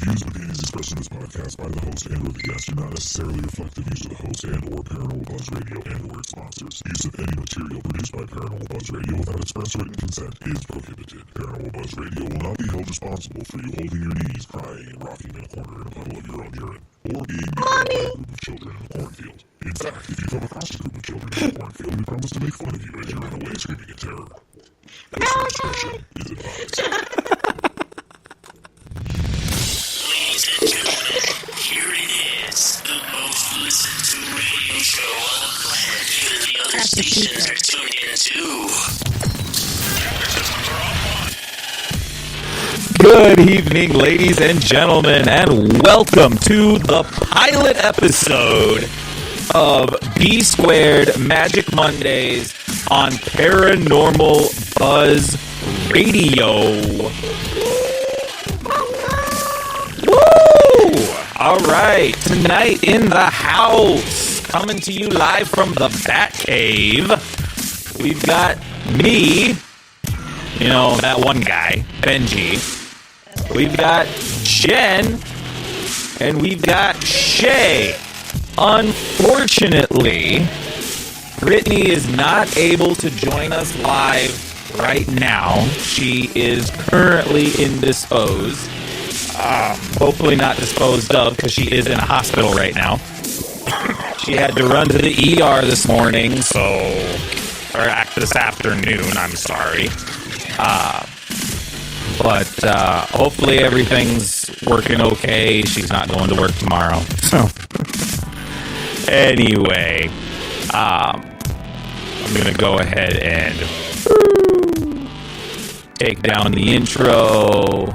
views and opinions expressed in this podcast by the host and or the guest do not necessarily reflect the views of the host and or Paranormal Buzz Radio and or its sponsors. Use of any material produced by Paranormal Buzz Radio without express written consent is prohibited. Paranormal Buzz Radio will not be held responsible for you holding your knees, crying, and rocking in a corner in a puddle of your own urine, or being beaten by a group of children in a cornfield. In fact, if you come across a group of children in a cornfield, we promise to make fun of you as you run away screaming in terror. Listener discretion is advised. Ladies and gentlemen, here it is, the most listened to radio show on the planet. Even the other stations are tuned in too. Good evening, ladies and gentlemen, and welcome to the pilot episode of B Squared Magic Mondays on Paranormal Buzz Radio. Woo! All right, tonight in the house, coming to you live from the Bat Cave, we've got me, you know, that one guy, Benji. We've got Jen, and we've got Shay. Unfortunately, Brittany is not able to join us live right now. She is currently indisposed. Hopefully not disposed of, because she is in a hospital right now. She had to run to the ER this morning, or this afternoon, I'm sorry. But hopefully everything's working okay. She's not going to work tomorrow. So, anyway, I'm going to go ahead and take down the intro.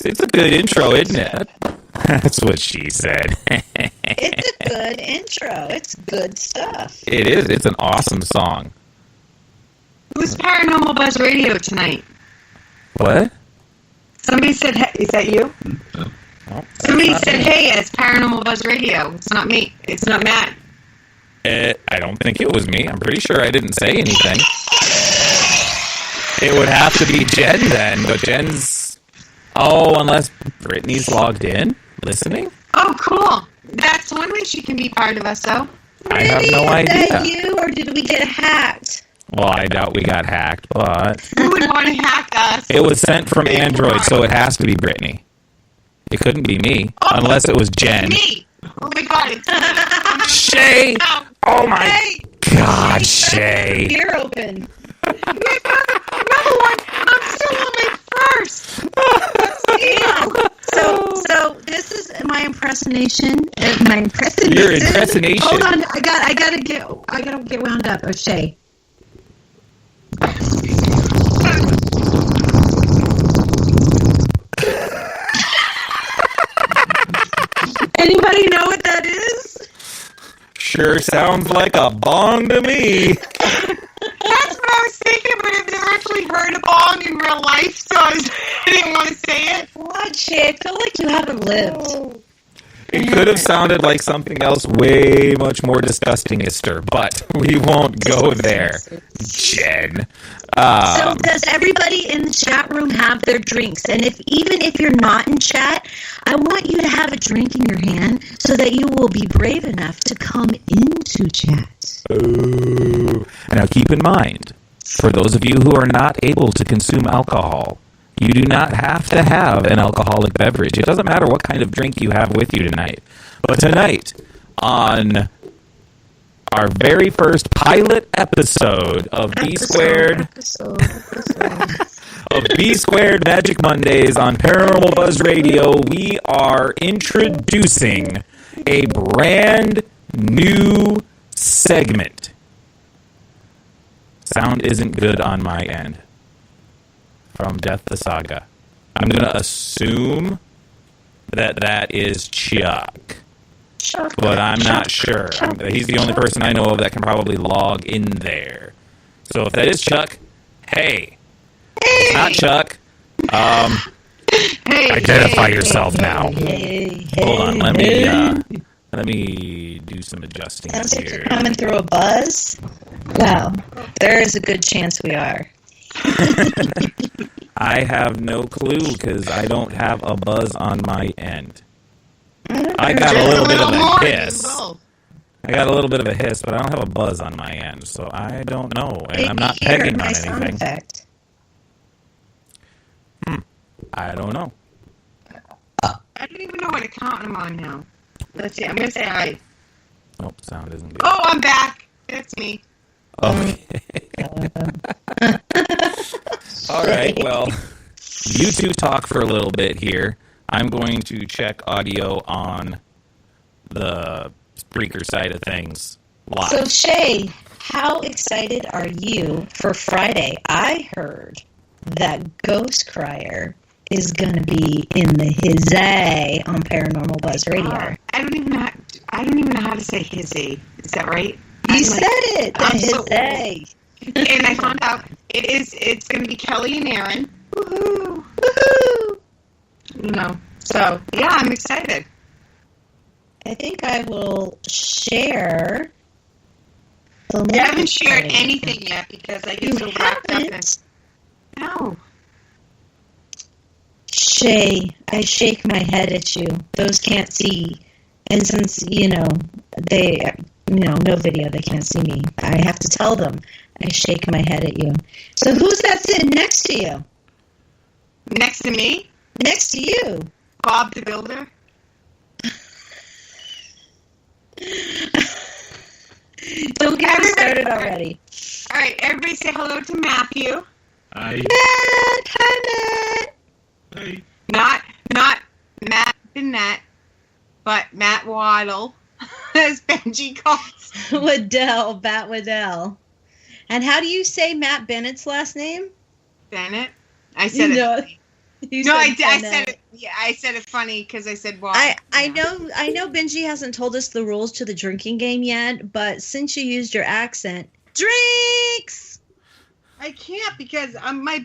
It's a good intro, isn't it? That's what she said. It's a good intro. It's good stuff. It is. It's an awesome song. Who's Paranormal Buzz Radio tonight? What? Somebody said, hey, is that you? Oh, Somebody said, hey, it's Paranormal Buzz Radio. It's not me. It's not Matt. I don't think it was me. I'm pretty sure I didn't say anything. It would have to be Jen then, but Jen's... Oh, unless Brittany's logged in, listening? Oh, cool. That's one way she can be part of us, though. I have no idea. Is that you, or did we get hacked? Well, I doubt we got hacked, but... Who would want to hack us? It was sent from Android, so it has to be Brittany. It couldn't be me, unless it was Jen. Me! Oh my god. Shay! Oh my Hey! god, Shay! Beer open. Another one! I'm still on my first! Yeah. So this is my impersonation. My impersonation. Your impersonation. Hold on, I gotta get wound up. Shay. Anybody know what that is? Sure sounds like a bong to me. That's what I was thinking, but I've never actually heard a bong in real life, so I didn't want to say it. What, Shay? I feel like you haven't lived. It could have sounded like something else way much more disgusting-ister, but we won't go there, Jen. So does everybody in the chat room have their drinks? And even if you're not in chat, I want you to have a drink in your hand so that you will be brave enough to come into chat. Ooh. Now keep in mind, for those of you who are not able to consume alcohol, you do not have to have an alcoholic beverage. It doesn't matter what kind of drink you have with you tonight. But tonight, on our very first pilot episode of B Squared Magic Mondays on Paranormal Buzz Radio, we are introducing a brand new segment. Sound isn't good on my end. From Death the Saga. I'm going to assume that is Chuck. But I'm not sure. He's the only person I know of that can probably log in there. So if that is Chuck, hey. It's not Chuck. Identify yourself now. Hold on, let me do some adjusting Sounds like you're here. coming through a buzz. Well, there is a good chance we are. I have no clue because I don't have a buzz on my end. I got a little bit of a hiss. I got a little bit of a hiss, but I don't have a buzz on my end, so I don't know. And I'm not pegging on anything. I don't know. I don't even know what account I'm on now. Let's see. I'm going to say hi. Oh, sound isn't good. Oh, I'm back. It's me. Okay. All right, well, you two talk for a little bit here. I'm going to check audio on the Spreaker side of things live. So, Shay, how excited are you for Friday? I heard that Ghost Crier is going to be in the hizzy on Paranormal Buzz Radio. I don't even know how to say hizzy. Is that right? You said it. The hizzy. And I found out it's going to be Kelly and Aaron. Woohoo! Woohoo! You know. So yeah, I'm excited. I think I will share. I haven't shared anything yet because I get so wrapped up in. No. Shay, I shake my head at you. Those can't see. And since, no video, they can't see me. I have to tell them. I shake my head at you. So who's that sitting next to you? Next to me? Next to you. Bob the Builder. Don't get me started already. All right, everybody say hello to Matthew. Hi. Matt! Hi, Matt! Hey. Not Matt Bennett, but Matt Waddle, as Benji calls. Bat Waddell. And how do you say Matt Bennett's last name? Bennett. I said it. I said it. Yeah, I said it funny because I said Waddle. I know. Benji hasn't told us the rules to the drinking game yet, but since you used your accent, drinks. I can't because my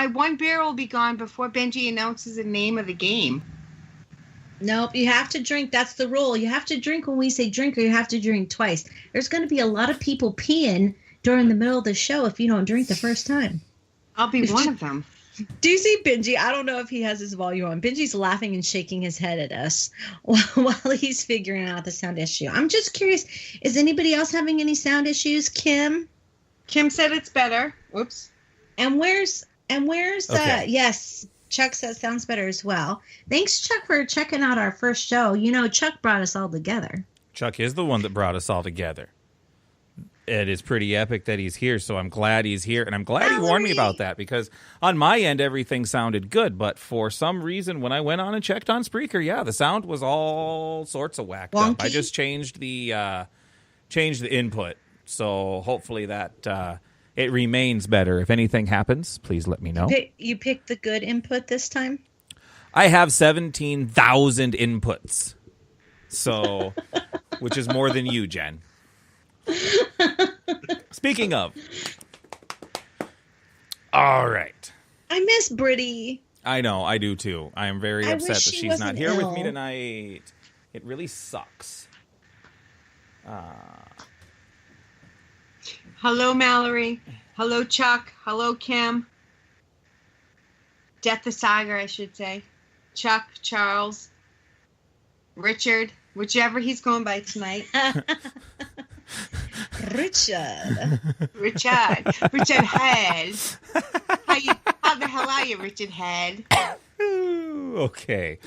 one beer will be gone before Benji announces the name of the game. Nope, you have to drink. That's the rule. You have to drink when we say drink, or you have to drink twice. There's going to be a lot of people peeing during the middle of the show if you don't drink the first time. I'll be one of them. Do you see Benji? I don't know if he has his volume on. Benji's laughing and shaking his head at us while he's figuring out the sound issue. I'm just curious, is anybody else having any sound issues? Kim said it's better. Whoops. And where's Okay. yes, Chuck says sounds better as well. Thanks, Chuck, for checking out our first show. Chuck brought us all together. Chuck is the one that brought us all together. It is pretty epic that he's here, so I'm glad he's here. And I'm glad he warned me about that because on my end, everything sounded good. But for some reason, when I went on and checked on Spreaker, the sound was all sorts of whacked up. I just changed the input. So hopefully that it remains better. If anything happens, please let me know. You picked the good input this time? I have 17,000 inputs. So, which is more than you, Jen. Speaking of. All right. I miss Brittany. I know, I do too. I am very upset that she's not here with me ill. tonight. It really sucks. Hello, Mallory. Hello, Chuck. Hello, Kim. Death the Saga, I should say. Chuck, Charles, Richard, whichever he's going by tonight. Richard Head. How the hell are you, Richard Head? Okay.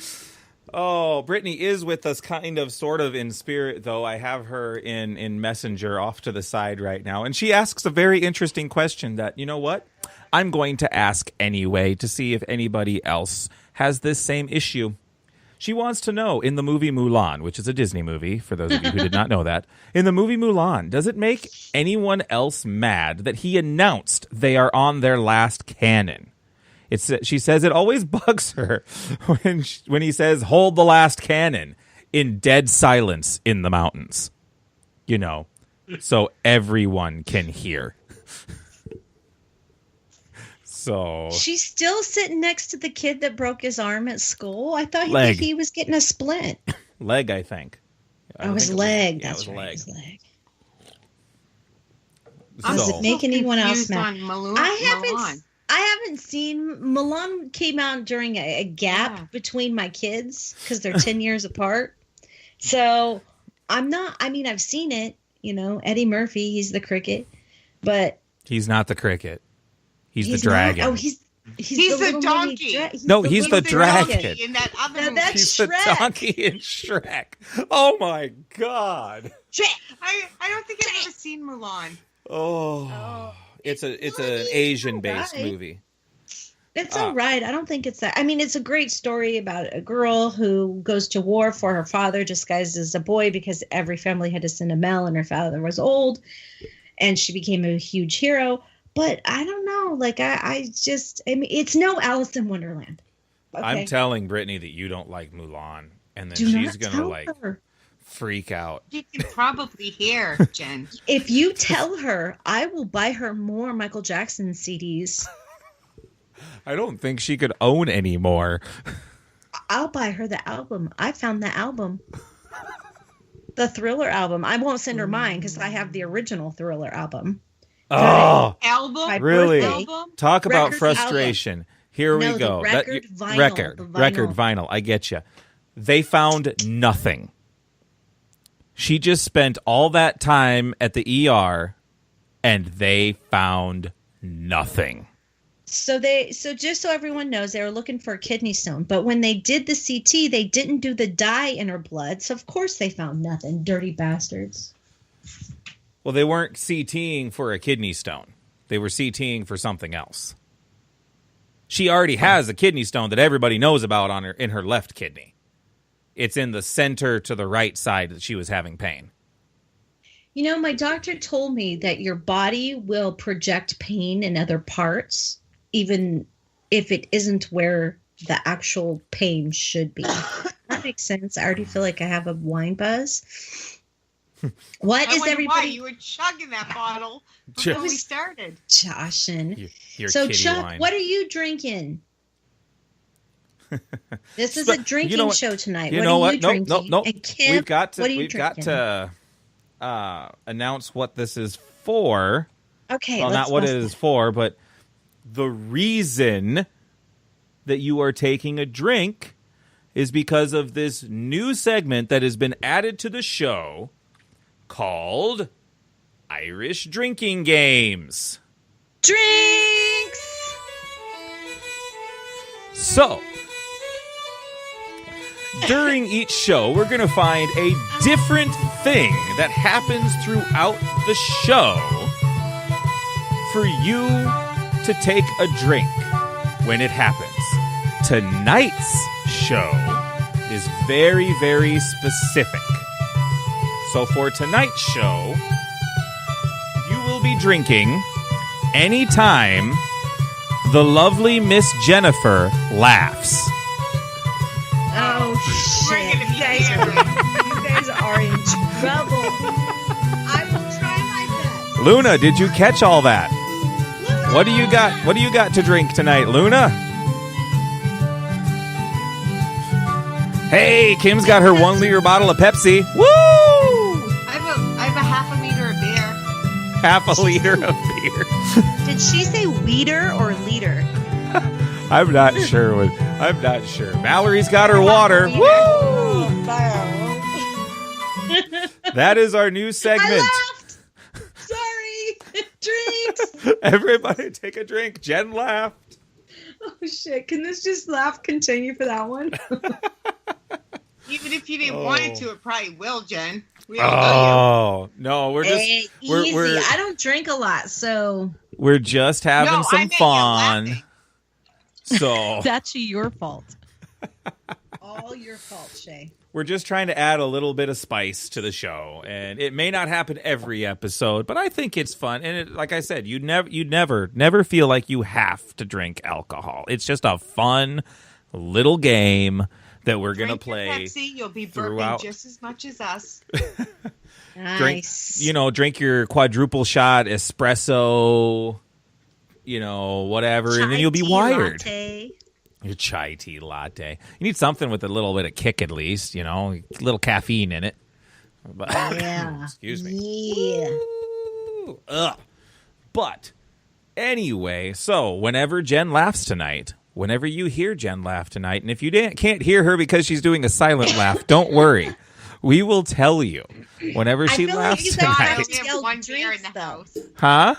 Oh, Brittany is with us kind of sort of in spirit, though. I have her in Messenger off to the side right now. And she asks a very interesting question that, you know what? I'm going to ask anyway to see if anybody else has this same issue. She wants to know, in the movie Mulan, which is a Disney movie, for those of you who did not know that, in the movie Mulan, does it make anyone else mad that he announced they are on their last cannon? She says it always bugs her when he says, hold the last cannon in dead silence in the mountains. So everyone can hear. So she's still sitting next to the kid that broke his arm at school. I thought he was getting a splint. Leg, I think. It was leg. That's right. Leg. It was leg. I'm Does it make anyone else confused mad? on Mulan. I haven't. I haven't seen Mulan. Came out during a gap between my kids because they're 10 years apart. So I'm not. I mean, I've seen it. You know, Eddie Murphy. He's the cricket, but he's not the cricket. He's the dragon. Oh, he's the donkey. He's the dragon. In that other movie. That's He's Shrek. the donkey in Shrek. Oh my God. I don't think I've ever seen Mulan. Oh. It's an Asian-based movie. It's all right. I don't think it's that. I mean, it's a great story about a girl who goes to war for her father disguised as a boy because every family had to send a male and her father was old. And she became a huge hero. But I don't know. Like, I mean, it's no Alice in Wonderland. Okay? I'm telling Brittany that you don't like Mulan. And then Do she's not going tell to, her. freak out. You can probably hear, Jen. If you tell her, I will buy her more Michael Jackson CDs. I don't think she could own any more. I'll buy her the album. I found the album. The Thriller album. I won't send her mine because I have the original Thriller album. Oh, Album? My really? birthday. Album? Talk about Record frustration. Here we No, the go. record vinyl, Record the vinyl. I get you. They found nothing. She just spent all that time at the ER, and they found nothing. So just so everyone knows, they were looking for a kidney stone. But when they did the CT, they didn't do the dye in her blood. So of course they found nothing. Dirty bastards. Well, they weren't CTing for a kidney stone. They were CTing for something else. She already has a kidney stone that everybody knows about in her left kidney. It's in the center to the right side that she was having pain. You know, my doctor told me that your body will project pain in other parts, even if it isn't where the actual pain should be. That makes sense. I already feel like I have a wine buzz. What I is wonder everybody? why you were chugging that bottle before we started. Joshin. Your So kitty Chuck, wine. what are you drinking? This is a drinking show tonight. You know what? Are what? you Nope, drinking? nope. And Kim, We've got what are you got drinking? to announce what this is for. Okay. Well, not what it is for, but the reason that you are taking a drink is because of this new segment that has been added to the show called Irish Drinking Games. Drinks. So, during each show, we're going to find a different thing that happens throughout the show for you to take a drink when it happens. Tonight's show is very, very specific. So for tonight's show, you will be drinking anytime the lovely Miss Jennifer laughs. Oh We're shit! gonna be You guys here. are in trouble. I will try my best. Luna, did you catch all that? What do you got? What do you got to drink tonight, Luna? Hey, Kim's got her 1 liter bottle of Pepsi. Woo! I have a half a liter of beer. Half a liter of beer. Did she say weeder or liter? I'm not sure. I'm not sure. Mallory's got her water. Woo! That is our new segment. I laughed. Sorry. Drinks. Everybody take a drink. Jen laughed. Oh shit! Can this just laugh continue for that one? Even if you didn't want it to, it probably will, Jen. We all know Oh no, we're just Hey, we're, easy. we're I don't drink a lot, so we're just having No, I some meant you fun. laughing. So That's your fault. all your fault, Shay. we're just trying to add a little bit of spice to the show, and it may not happen every episode, but I think it's fun. And it, like I said, you never feel like you have to drink alcohol. It's just a fun little game that we're gonna Drink your play. Pepsi, you'll be throughout- burping just as much as us. Drink, Nice. drink your quadruple shot espresso, whatever, and then you'll be Chai tea wired. latte. Your chai tea latte. You need something with a little bit of kick, at least. A little caffeine in it. But, Yeah. excuse me. Yeah. Ooh, ugh. But Anyway, so whenever Jen laughs tonight, whenever you hear Jen laugh tonight, and if you can't hear her because she's doing a silent laugh, don't worry. We will tell you whenever she laughs God, I tonight. only have one beer in the house. Huh?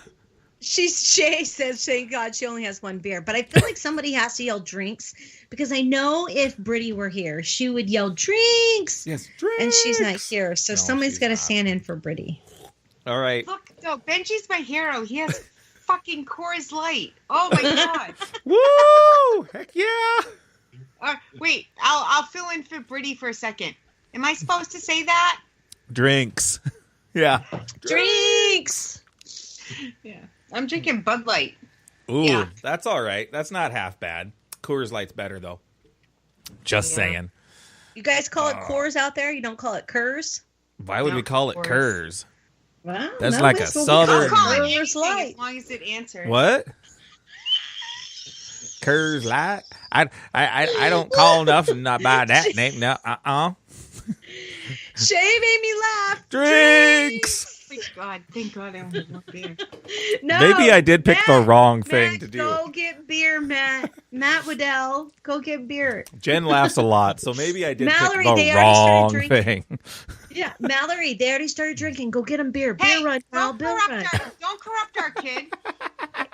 Shay says, thank God she only has one beer. But I feel like somebody has to yell drinks because I know if Brittany were here, she would yell drinks. Yes, drinks. And she's not here. So No, somebody's she's got to not. stand in for Brittany. All right. Look, no, Benji's my hero. He has fucking Coors Light. Oh my God. Woo! Heck yeah! Wait, I'll fill in for Brittany for a second. Am I supposed to say that? Drinks. Yeah. Drinks! Yeah. I'm drinking Bud Light. Ooh, Yeah. that's all right. That's not half bad. Coors Light's better, though. Just Yeah. saying. You guys call it Coors out there? You don't call it Kurs? Why would No, we call it Coors. Kurs? Well, That's no, like it's a what we southern- I'll call call it Coors anything Light. as long as it answers. What? Coors Light? I don't call nothing not by that name. No, Shay made me laugh. Drinks! Thank God I only have one beer. No, Maybe I did pick the Matt, wrong thing Matt, to do. Go get beer, Matt. Matt Waddell, go get beer. Jen laughs a lot, so maybe I did Mallory, pick they the already wrong started thing. Yeah, Mallory, they already started drinking. Go get them beer. Hey, Beer run, Mal. Beer run. don't corrupt our kid.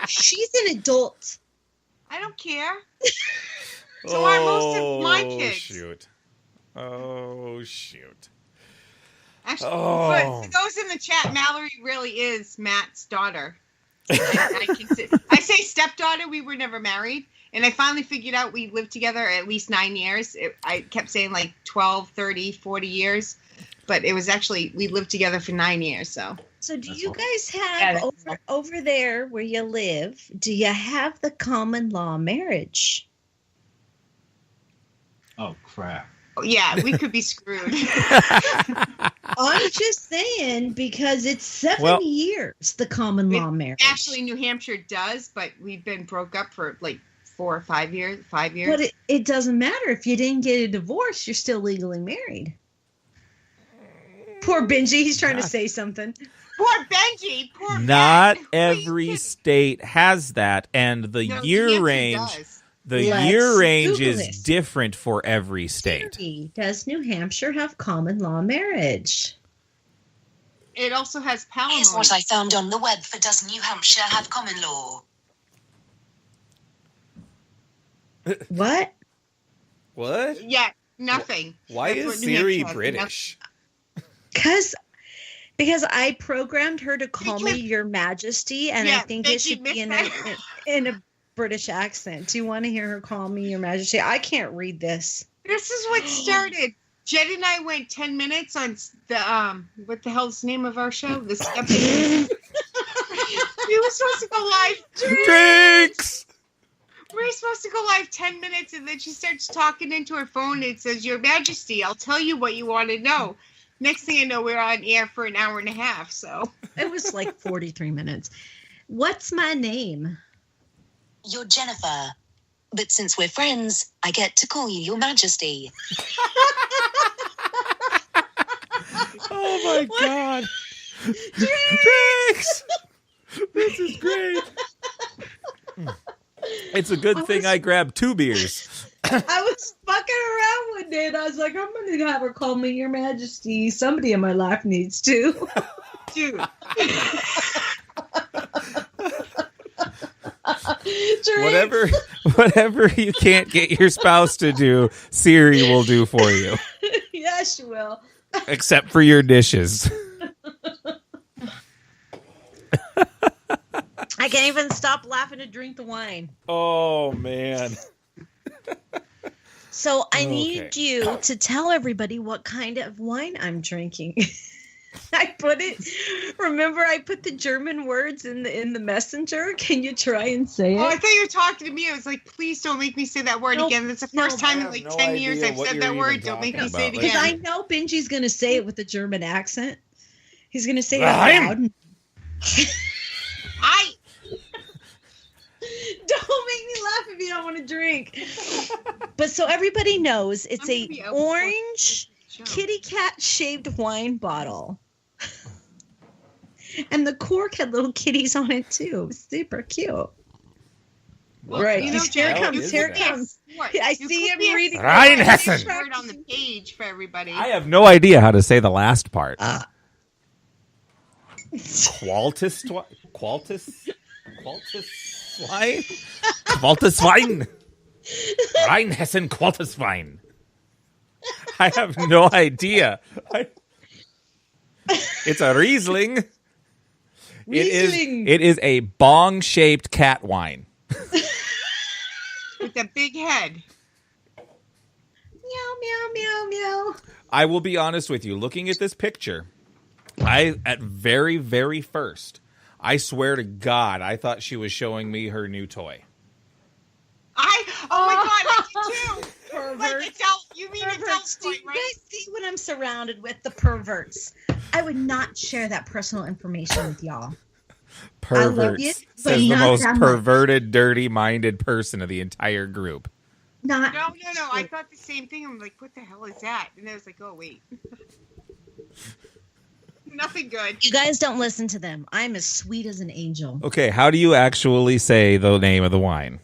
She's an adult. I don't care. So are most of my kids. Shoot. Oh, shoot. Actually, Oh. but for those in the chat, Mallory really is Matt's daughter. I say stepdaughter. We were never married. And I finally figured out we lived together at least 9 years. I kept saying like 12, 30, 40 years. But it was actually, we lived together for 9 years. So Do you guys have over there where you live, do you have the common law marriage? Oh, crap. yeah, we could be screwed. I'm just saying because it's 7 Well- years, the common law marriage. Actually, New Hampshire does, but we've been broke up for like 4 or 5 years. 5 years. But it doesn't matter. If you didn't get a divorce, you're still legally married. Poor Benji, he's trying to say something. Poor Benji. Poor Not Matt. Who are you every kidding? state has that, and the No, New year Hampshire range, does. the Let's year range Google is this. different for every state. Siri, does New Hampshire have common law marriage? It also has Here's palimony. what I found on the web for does New Hampshire have common law? What? What? Yeah, nothing. Why That's is what New Siri Hampshire has, British? Because I programmed her to call me Because- Your Majesty, and I Yeah, think did it you should be miss in a British accent. Do you want to hear her call me Your Majesty? I can't read this. This is what started. Jed and I went 10 minutes on the what the hell's the name of our show? The Step. We were supposed to go live. Drinks! We were supposed to go live 10 minutes, and then she starts talking into her phone. And it says, "Your Majesty, I'll tell you what you want to know." Next thing I know, we're on air for an hour and a half. So It was like 43 minutes. What's my name? You're Jennifer. But since we're friends, I get to call you Your Majesty. Oh my god! Drinks! This is great. It's a good thing I grabbed 2 beers. I was fucking around one day, and I was like, I'm going to have her call me Your Majesty. Somebody in my life needs to. dude, Drinks. Whatever you can't get your spouse to do, Siri will do for you. Yes, she will. Except for your dishes. I can't even stop laughing to drink the wine. Oh man. So I Okay. need you to tell everybody what kind of wine I'm drinking. I put the German words in the messenger. Can you try and say it? oh, I thought you were talking to me. I was like, please don't make me say that word Nope. again. That's the No, first I time in have like no 10 years idea I've what said you're that word. even Don't make me talking say it about. Because again. I know Benji's going to say it with a German accent. He's going to say it I'm- out loud. I Don't make me laugh if you don't want to drink. But so everybody knows it's I'm gonna a be out orange kitty cat shaped wine bottle. And the cork had little kitties on it too. It was super cute. Well, Right. You know, Here Jared, comes. Here comes. I see him reading. Rheinhessen. Word on the page for everybody. I have no idea how to say the last part. Uh. Qualtis swine? Qualtis Rheinhessen Qualtis. I have no idea. It's a Riesling. Riesling. It is a bong-shaped cat wine. With a big head. Meow, meow, meow, meow. I will be honest with you. Looking at this picture, at very, very first, I swear to God, I thought she was showing me her new toy. Oh my God, I did too. Perverts. You mean Perverts. adult Do toy, you right? guys see what I'm surrounded with? The perverts. I would not share that personal information with y'all. Perverts. I love you, but Says the not most that much. perverted, dirty-minded person of the entire group. Not. No. I thought the same thing. I'm like, what the hell is that? And I was like, oh, wait. Nothing good. You guys don't listen to them. I'm as sweet as an angel. Okay, how do you actually say the name of the wine?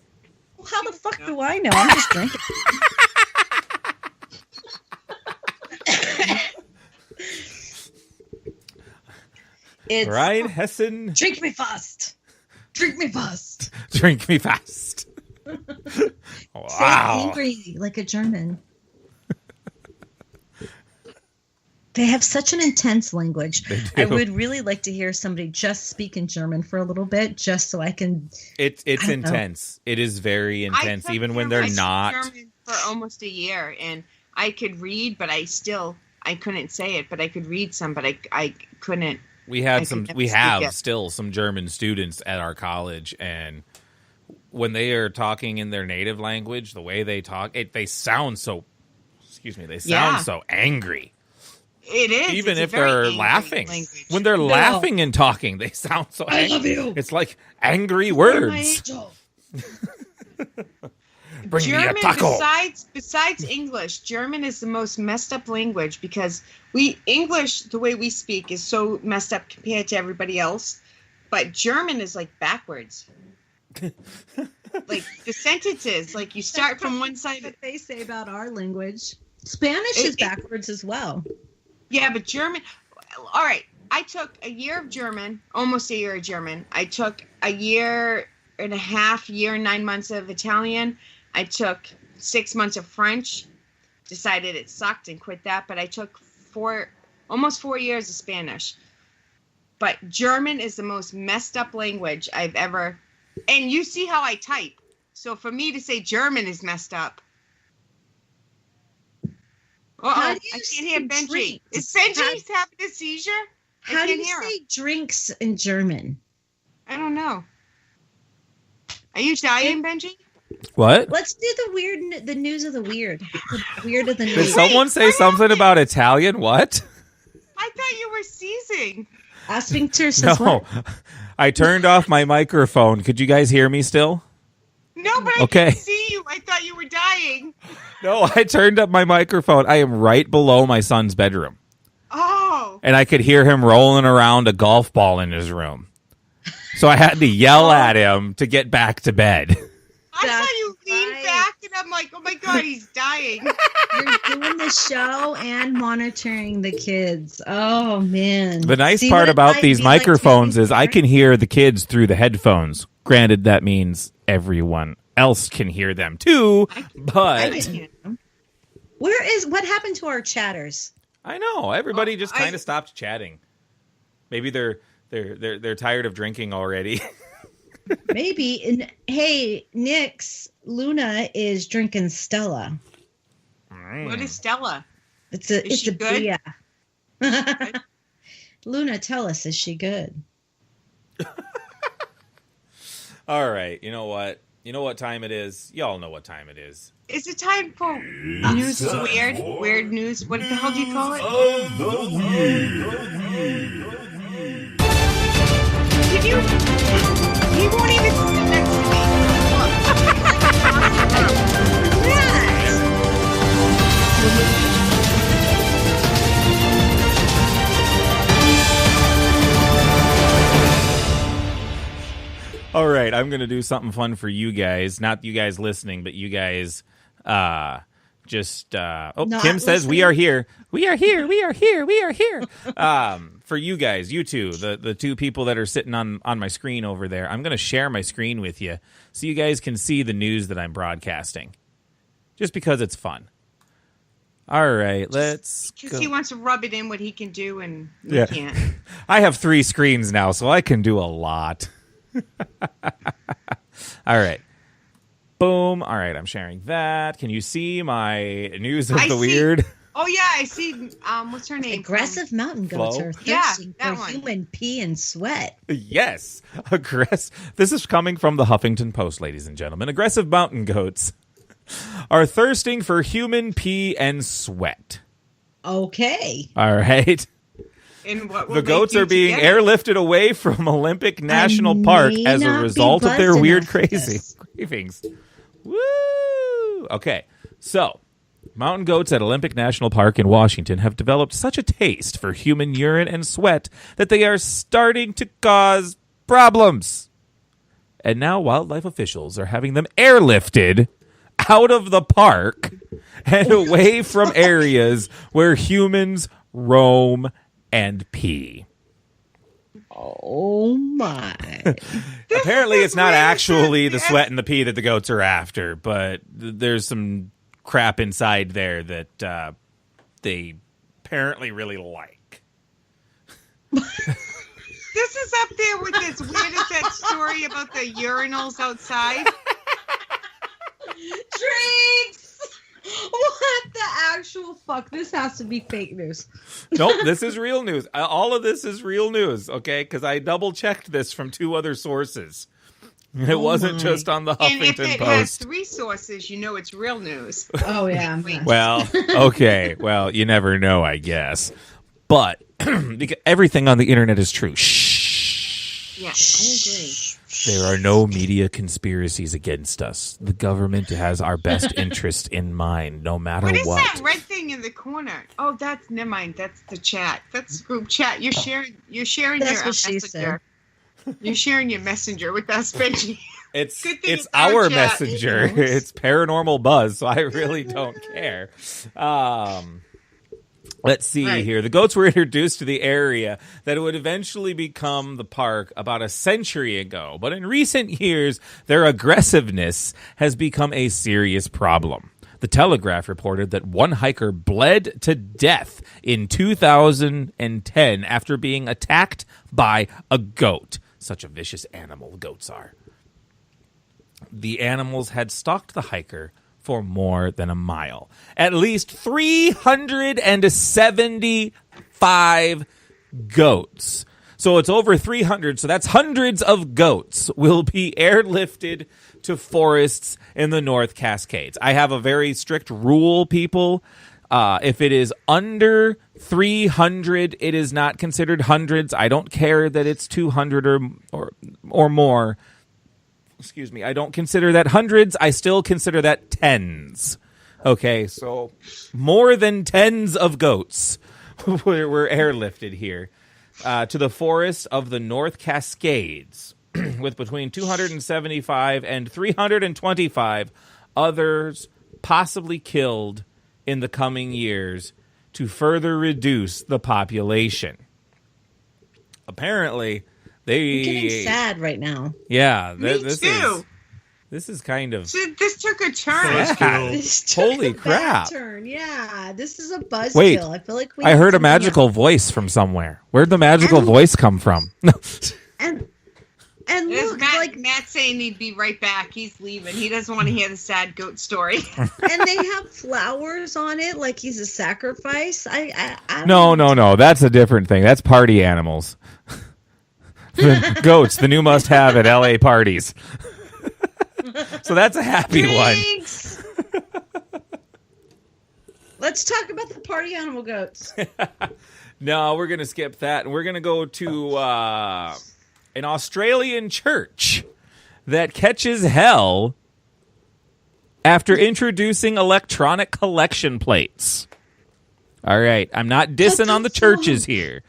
Well, how the fuck do I know? I'm just drinking. It's Rheinhessen. drink me fast. Drink me fast. Drink me fast. Say Wow. angry like a German. They have such an intense language. They do. I would really like to hear somebody just speak in German for a little bit, just so I can. It's I don't know. intense. It is very I intense, took even when German- they're I not. took German for almost a year, and I could read, but I couldn't say it. But I could read some, but I couldn't. We I had could some. never We speak have it. still some German students at our college, and when they are talking in their native language, the way they talk, they sound so. Excuse me. They sound Yeah. so angry. It is. Even It's a if very they're angry laughing. language. When they're No. laughing and talking, they sound so I angry. love you. It's like angry You're words. my angel. Bring me a German, taco. besides English, German is the most messed up language because English, the way we speak, is so messed up compared to everybody else. But German is like backwards. Like the sentences, like you start from one side. What they say about our language. Spanish is backwards as well. Yeah, but German. All right, I took a year of German, almost a year of German. I took a year and a half, year and 9 months of Italian. I took 6 months of French. Decided it sucked and quit that. But I took almost 4 years of Spanish. But German is the most messed up language I've ever. And you see how I type. So for me to say German is messed up. How Uh-oh, do you I can't hear say Benji. drinks? Is Benji How- having a seizure? How I do can't you hear him. say drinks in German? I don't know. Are you dying, Benji? What? Let's do the news of the weird. The weird of the Did news. someone say what something happened? about Italian? What? I thought you were seizing. Aspinter says No. what? I turned off my microphone. Could you guys hear me still? No, but I Okay. didn't see you. I thought you were dying. No, I turned up my microphone. I am right below my son's bedroom. Oh. And I could hear him rolling around a golf ball in his room. So I had to yell at him to get back to bed. I That's saw you lean right. back, and I'm like, oh my God, he's dying. You're doing the show and monitoring the kids. Oh man. The nice See part what it about might these be like to microphones be is I parent? can hear the kids through the headphones. Granted, that means everyone else can hear them too, I but can hear him. What happened to our chatters? I know everybody Oh, just I- kind of stopped chatting. Maybe they're tired of drinking already. Maybe. And hey, Luna is drinking Stella. What is Stella? It's a Is it's she a good? yeah. Luna, tell us, is she good? All right, you know what? You know what time it is? Y'all know what time it is. Is it time for news is weird? Weird news? What the hell do you call it? Can you? He won't even sit next to me. All right, I'm going to do something fun for you guys. Not you guys listening, but you guys Kim says we are here. We are here. We are here. We are here. For you guys, you two, the two people that are sitting on my screen over there, I'm going to share my screen with you so you guys can see the news that I'm broadcasting. Just because it's fun. All right, let's go. Because he wants to rub it in what he can do, and he Yeah. can't. I have 3 screens now, so I can do a lot. All right. Boom. All right, I'm sharing that. Can you see my news of I the see. weird? Oh yeah, I see. What's her name? Aggressive mountain goats Flo? are Yeah, thirsting that for one. human pee and sweat. Yes. This is coming from the Huffington Post, ladies and gentlemen. Aggressive mountain goats are thirsting for human pee and sweat. Okay. All right. And what will The they goats do are being to get it? airlifted away from Olympic National Park may as a not be result of their buzzed weird enough for this. cravings. Woo! Okay, so mountain goats at Olympic National Park in Washington have developed such a taste for human urine and sweat that they are starting to cause problems. And now wildlife officials are having them airlifted out of the park and away from areas where humans roam and pee. Oh my. Apparently, it's not weirdest actually the thing. sweat and the pee that the goats are after, but there's some crap inside there that they apparently really like. This is up there with this weirdest that story about the urinals outside. Drinks! What the actual fuck? This has to be fake news. Nope, this is real news. All of this is real news, okay? Because I double-checked this from 2 other sources. It wasn't my. just on the And if Huffington it has Post. 3 sources, you know it's real news. Oh, yeah. Well, okay. Well, you never know, I guess. But because everything on the internet is true. Shh. Yeah, I agree. There are no media conspiracies against us. The government has our best interest in mind, no matter What is what. that red thing in the corner? Oh, that's never mind. That's the chat. That's group chat. You're sharing. You're sharing That's your what she messenger. You're sharing your messenger with us, Benji. It's Good thing it's it's our our chat. messenger. It's paranormal buzz, so I really don't care. Let's see Right. here. The goats were introduced to the area that would eventually become the park about a century ago. But in recent years, their aggressiveness has become a serious problem. The Telegraph reported that one hiker bled to death in 2010 after being attacked by a goat. Such a vicious animal goats are. The animals had stalked the hiker for more than a mile. At least 375 goats. So it's over 300, so that's hundreds of goats will be airlifted to forests in the North Cascades. I have a very strict rule, people. If it is under 300, it is not considered hundreds. I don't care that it's 200 or more. Excuse me, I don't consider that hundreds. I still consider that tens. Okay, so more than tens of goats were airlifted here to the forests of the North Cascades, with between 275 and 325 others possibly killed in the coming years to further reduce the population. Apparently, I'm getting sad right now. Yeah, Me this too. is kind of So this took a turn. Yeah. This took Holy a bad crap. turn. Yeah, this is a buzzkill. Wait, I feel like I heard a need something magical voice from somewhere. Where'd the magical voice come from? And There's look, Matt, Matt saying he'd be right back. He's leaving. He doesn't want to hear the sad goat story. and they have flowers on it, like he's a sacrifice. I No. That's a different thing. That's party animals. The goats, the new must-have at LA parties. So that's a happy one. Thanks. Let's talk about the party animal goats. No, we're going to skip that, and we're going to go to an Australian church that catches hell after introducing electronic collection plates. All right, I'm not dissing on the churches here,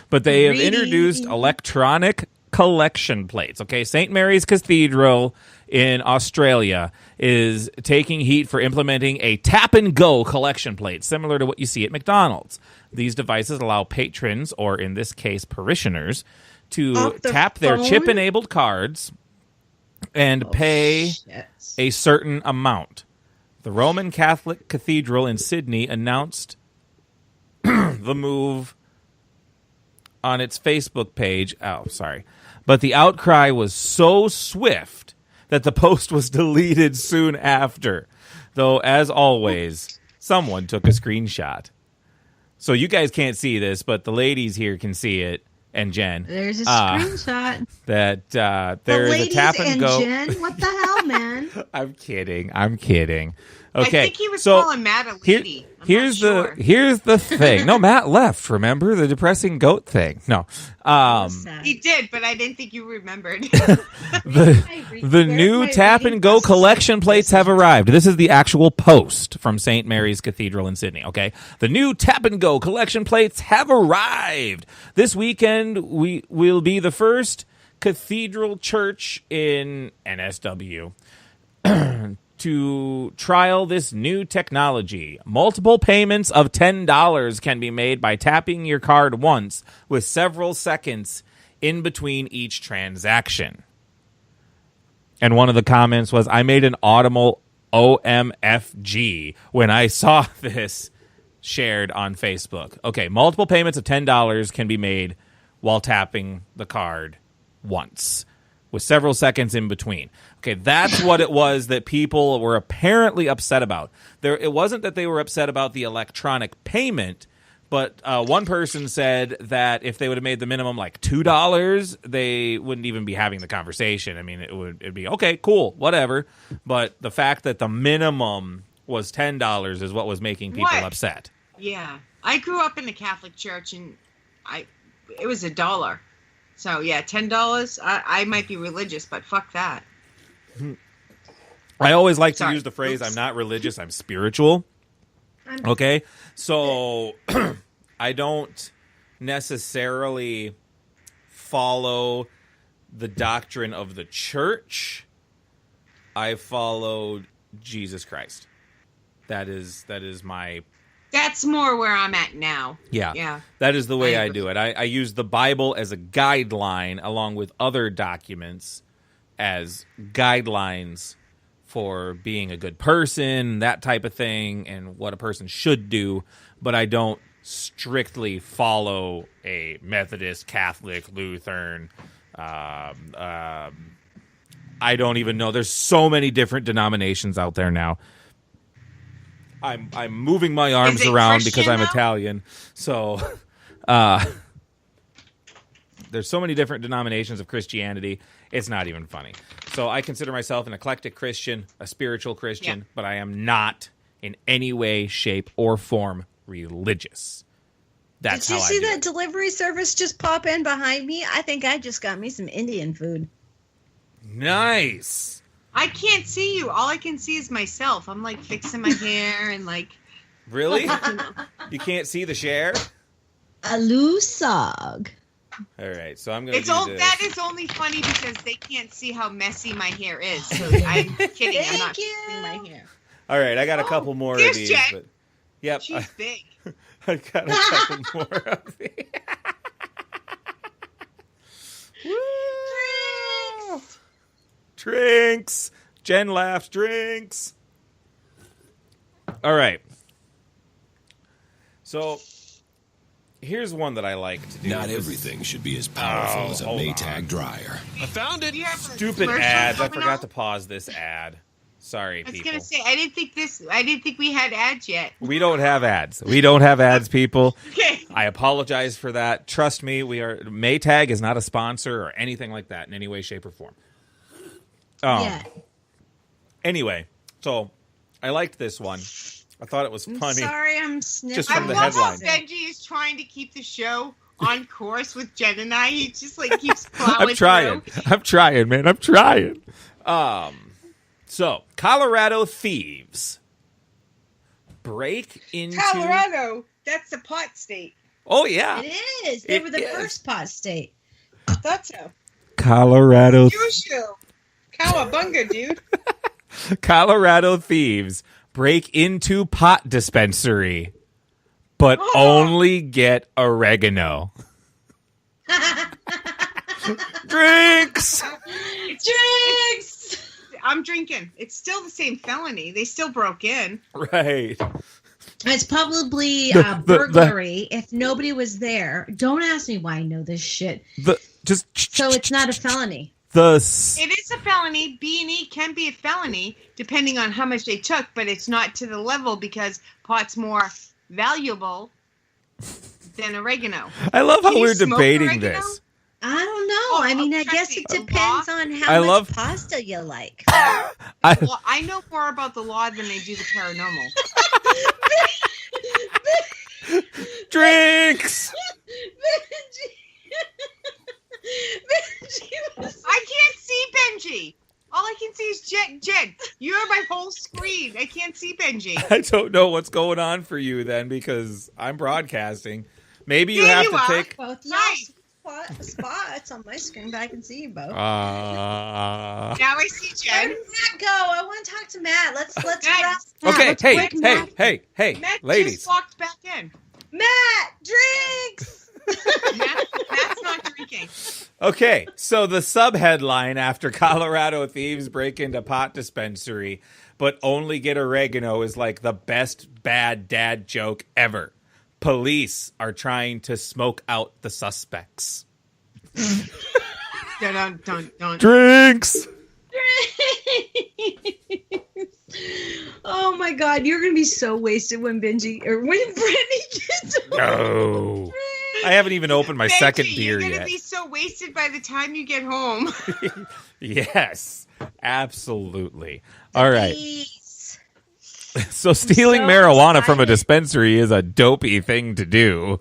but they have Really? introduced electronic collection plates. Okay, St. Mary's Cathedral in Australia is taking heat for implementing a tap-and-go collection plate, similar to what you see at McDonald's. These devices allow patrons, or in this case, parishioners, to tap their chip-enabled cards and pay a certain amount. The Roman Catholic Cathedral in Sydney announced the move on its Facebook page. Oh, sorry. But the outcry was so swift that the post was deleted soon after. Though, as always, someone took a screenshot. So you guys can't see this, but the ladies here can see it. And Jen. There's a screenshot. That there is a tap and go. Jen, what the hell, man? I'm kidding. Okay. I think he was calling Matt a lady. Here's the thing. No, Matt left. Remember the depressing goat thing? No, he did, but I didn't think you remembered. the new tap and go collection plates have arrived. This is the actual post from St. Mary's Cathedral in Sydney. Okay, the new tap and go collection plates have arrived. This weekend we will be the first cathedral church in NSW to trial this new technology. Multiple payments of $10 can be made by tapping your card once, with several seconds in between each transaction. And one of the comments was, I made an audible OMFG when I saw this shared on Facebook. Okay, multiple payments of $10 can be made while tapping the card once, with several seconds in between. Okay, that's what it was that people were apparently upset about. It wasn't that they were upset about the electronic payment, but one person said that if they would have made the minimum like $2, they wouldn't even be having the conversation. I mean, it'd be, okay, cool, whatever. But the fact that the minimum was $10 is what was making people upset. Yeah. I grew up in the Catholic Church, and it was $1. So, yeah, $10, I might be religious, but fuck that. I always like to use the phrase, I'm not religious, I'm spiritual. Okay? So, I don't necessarily follow the doctrine of the church. I follow Jesus Christ. That is my... That's more where I'm at now. Yeah. That is the way I do it. I use the Bible as a guideline along with other documents as guidelines for being a good person, that type of thing, and what a person should do. But I don't strictly follow a Methodist, Catholic, Lutheran. I don't even know. There's so many different denominations out there now. I'm moving my arms around because I'm Italian. So there's so many different denominations of Christianity. It's not even funny. So I consider myself an eclectic Christian, a spiritual Christian, but I am not in any way, shape, or form religious. That's Did you how see I do that it. delivery service just pop in behind me? I think I just got me some Indian food. Nice. I can't see you. All I can see is myself. I'm like fixing my hair and like... Really? You can't see the share? A lusog. All right, so I'm going to do this. That is only funny because they can't see how messy my hair is. So I'm kidding. I'm not fixing my hair. All right, I got a couple more of these. Jen. But, yep. She's big. I got a couple more of these. Woo! Drinks. Jen laughs. Drinks. All right. So here's one that I like to do. Not everything should be as powerful as a Maytag dryer. I found it. Stupid ads. I forgot to pause this ad. Sorry, I was people. gonna say I didn't think we had ads yet. We don't have ads. We don't have ads, people. Okay. I apologize for that. Trust me, Maytag is not a sponsor or anything like that in any way, shape, or form. Yeah. Anyway, so I liked this one. I thought it was funny. Sorry, I'm sniffing. Just I from the love how headline. Benji is trying to keep the show on course with Jen and I. He just like keeps plowing I'm trying. through. I'm trying, man. I'm trying. So Colorado thieves break into Colorado. That's the pot state. Oh yeah. It is. They were the first pot state. I thought so. Colorado Kyushu. Cowabunga, dude. Colorado thieves break into pot dispensary, but only get oregano. Drinks! Drinks! I'm drinking. It's still the same felony. They still broke in. Right. It's probably The- burglary if nobody was there. Don't ask me why I know this shit. So it's not a felony. The It is a felony. B&E can be a felony depending on how much they took, but it's not to the level because pot's more valuable than oregano. I love how Can you we're smoke debating oregano? this. I don't know. I mean, I guess Tracy, it the depends law- on I how love- much pasta you like. Well, I know more about the law than I do the paranormal. Drinks! I can't see Benji. All I can see is Jen. You're my whole screen. I can't see Benji. I don't know what's going on for you then because I'm broadcasting. Maybe you There have you to are. take. Both Right. spots on my screen, but I can see you both. Uh, Now I see Where Jen. did Matt go? I want to talk to Matt. Let's Matt. rest. Matt, okay, let's hey, break hey, Matt. hey, Matt ladies. just walked back in. Matt, drinks. Matt's not drinking. Okay, so the sub-headline after Colorado thieves break into pot dispensary but only get oregano is like the best bad dad joke ever. Police are trying to smoke out the suspects. Don't. Drinks! Oh my God, you're gonna be so wasted when Brittany gets home. No. I haven't even opened my second beer You're gonna yet. be so wasted by the time you get home. Yes, absolutely. All right. Please. So stealing so marijuana from a excited. dispensary is a dopey thing to do.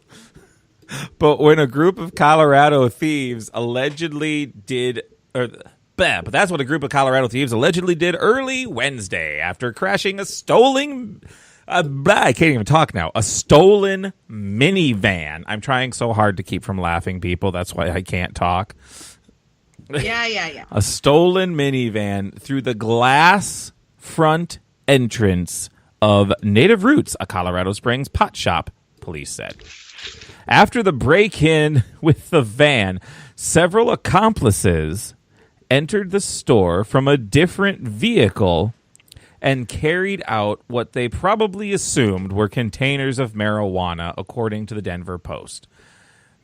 But when a group of Colorado thieves allegedly did, but that's what a group of Colorado thieves allegedly did early Wednesday after crashing a stolen, I can't even talk now, a stolen minivan. I'm trying so hard to keep from laughing, people. That's why I can't talk. Yeah. A stolen minivan through the glass front entrance of Native Roots, a Colorado Springs pot shop, police said. After the break-in with the van, several accomplices entered the store from a different vehicle and carried out what they probably assumed were containers of marijuana, according to the Denver Post.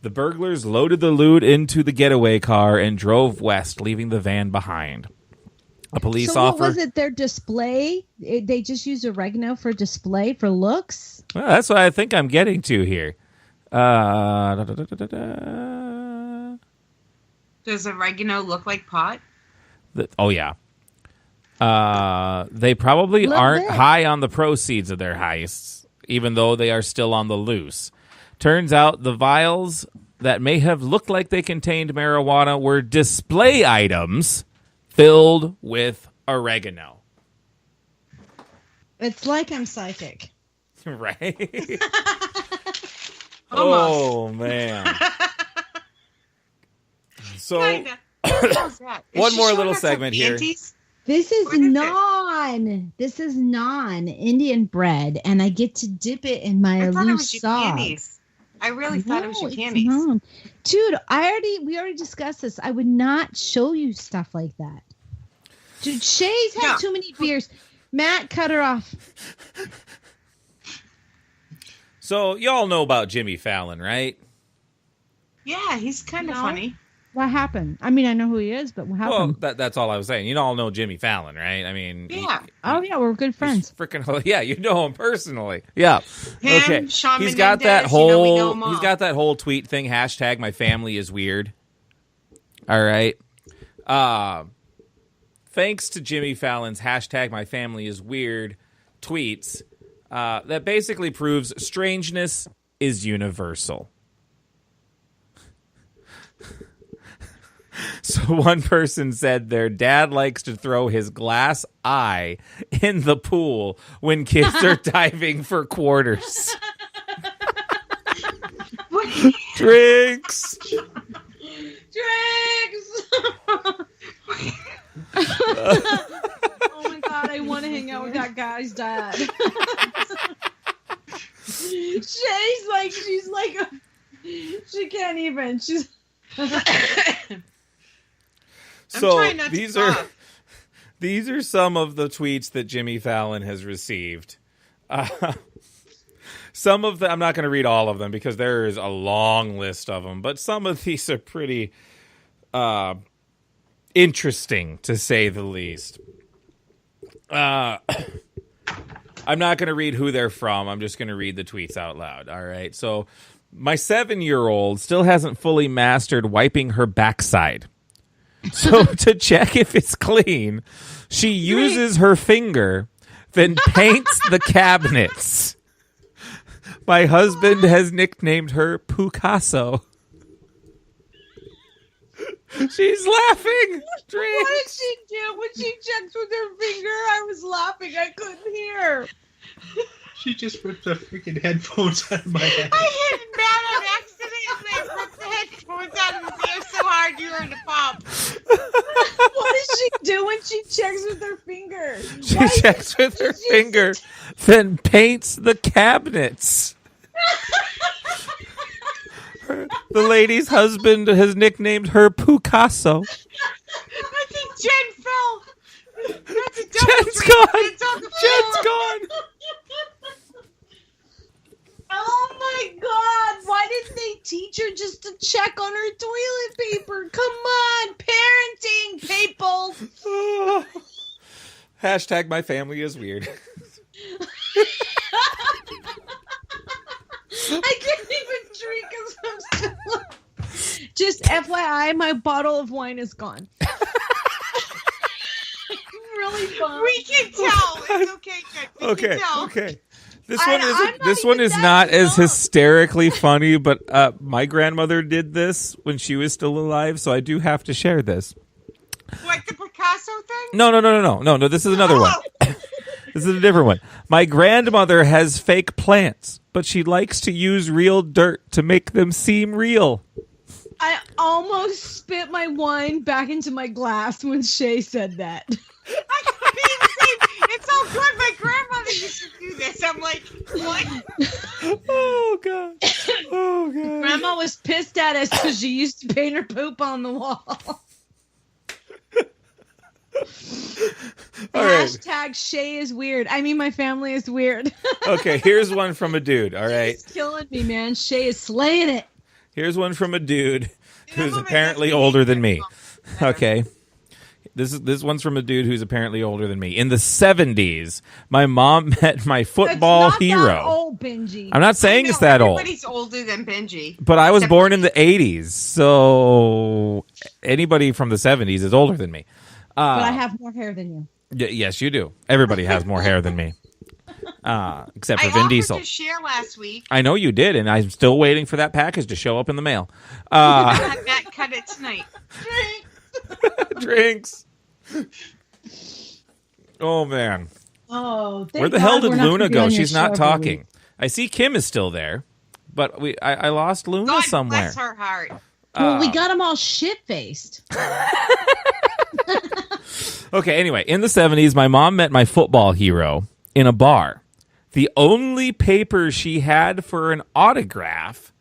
The burglars loaded the loot into the getaway car and drove west, leaving the van behind. A police So what officer. was it? Their display? They just used oregano for display for looks? Well, that's what I think I'm getting to here. Does oregano look like pot? Oh, yeah. They probably Little aren't bit. high on the proceeds of their heists, even though they are still on the loose. Turns out the vials that may have looked like they contained marijuana were display items filled with oregano. It's like I'm psychic. Right? Almost. Oh, man. So, Kinda. What was that? Is One she more showing little us her segment here. panties? This is What is it? non-Indian bread, and I get to dip it in my I thought it was loose your sauce. panties. I really thought it was your it's panties. not. Dude, we already discussed this. I would not show you stuff like that. Dude, Shay's had No. too many beers. Matt, cut her off. so y'all know about Jimmy Fallon, right? Yeah, he's kind of No. funny. What happened? I mean, I know who he is, but what happened? Well, that's all I was saying. You all know Jimmy Fallon, right? I mean, Yeah. Oh yeah, we're good friends. freaking yeah, you know him personally. Yeah. Him, Okay. Shawn He's got that Menendez, you know, we know whole him all. he's got that whole tweet thing hashtag my family is weird. All right. Thanks to Jimmy Fallon's hashtag my family is weird tweets, that basically proves strangeness is universal. So one person said their dad likes to throw his glass eye in the pool when kids are diving for quarters. Drinks. Oh my god, I want to hang out with that guy's dad. She's like, she can't even. She's. So trying not to these are some of the tweets that Jimmy Fallon has received. Some of them, I'm not going to read all of them because there is a long list of them, but some of these are pretty interesting, to say the least. I'm not going to read who they're from. I'm just going to read the tweets out loud. All right. So my 7-year-old still hasn't fully mastered wiping her backside. So to check if it's clean, she uses her finger, then paints the cabinets. My husband has nicknamed her Picasso. She's laughing. What did she do when she checked with her finger? I was laughing. I couldn't hear. She just ripped the freaking headphones out of my head. I hit Matt on accident and I ripped the headphones out of his ear so hard you heard a pop. What does she do when she checks with her finger? She checks with her finger, then paints the cabinets. The lady's husband has nicknamed her Picasso. I think Jen fell. That's a double Jen's drink. gone. It's on the floor. Jen's gone. Oh my god, why didn't they teach her just to check on her toilet paper? Come on, parenting, people. Hashtag my family is weird. I can't even drink because I'm still... Just FYI, my bottle of wine is gone. I'm really bummed. We can tell. It's okay, Jen. We can tell. Okay. This I'm one not isn't. This even one is that not as drunk. hysterically funny, but my grandmother did this when she was still alive, so I do have to share this. What, the Picasso thing? No. This is another one. This is a different one. My grandmother has fake plants, but she likes to use real dirt to make them seem real. I almost spit my wine back into my glass when Shay said that. I couldn't even say, it's all good. My grandmother used to do this. I'm like, what? Oh god. Oh god. Grandma was pissed at us because she used to paint her poop on the wall. All right. Hashtag Shay is weird. I mean, my family is weird. Okay, here's one from a dude. All right. She's killing me, man. Shay is slaying it. Here's one from a dude who's my apparently husband older hates than that me. song. Okay. This one's from a dude who's apparently older than me. In the 70s, my mom met my football It's not hero. that old, Benji. I'm not saying I know, it's that old, Everybody's older than Benji. but I was Except born for in the 80s, so anybody from the 70s is older than me. But I have more hair than you. Yes, you do. Everybody has more hair than me, except for I Vin offered Diesel. to share last week. I know you did, and I'm still waiting for that package to show up in the mail. I'll have Matt cut it tonight. Drinks. Oh man. Oh, thank Where the God hell did we're not Luna gonna be go? on your She's not show every talking. week. I see Kim is still there, but I lost Luna God somewhere. bless her heart. Well, we got them all shit-faced. Okay, anyway, in the 70s, my mom met my football hero in a bar. The only paper she had for an autograph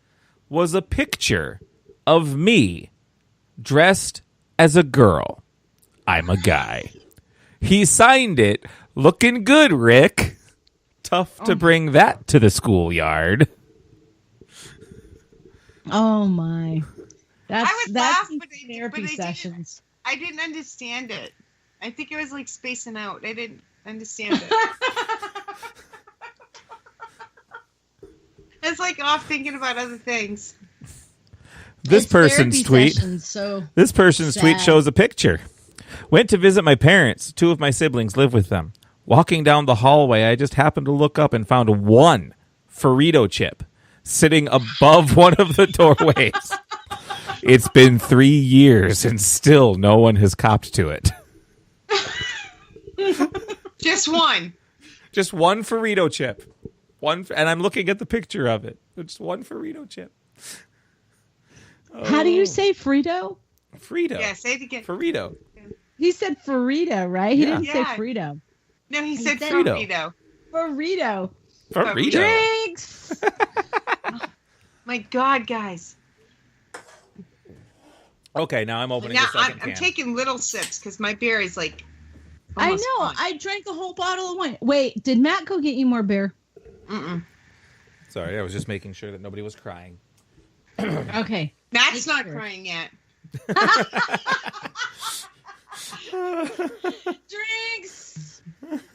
was a picture of me dressed as a girl. I'm a guy. He signed it. Looking good, Rick. Tough to bring that to the schoolyard. Oh, my. I would laugh, but therapy sessions. I didn't understand it. I think it was like spacing out. I didn't understand it. It's like off thinking about other things. This It's person's therapy tweet. sessions, so This person's tweet sad. shows a picture. Went to visit my parents. 2 of my siblings live with them. Walking down the hallway, I just happened to look up and found one Frito chip sitting above one of the doorways. It's been 3 years and still no one has copped to it. Just one. Just one Frito chip. And I'm looking at the picture of it. It's one Frito chip. How do you say Frito? Frito. Yeah, say it again. Frito. He said Frito, right? He Yeah. didn't say Yeah. Frito. No, he said Frito. Frito. Frito. Frito. Drinks. My God, guys. Okay, now I'm opening Now the 2nd I'm can. taking little sips because my beer is like. I almost know. gone. I drank a whole bottle of wine. Wait, did Matt go get you more beer? Mm-mm. Sorry, I was just making sure that nobody was crying. Okay. Matt's not sure. crying yet. Drinks.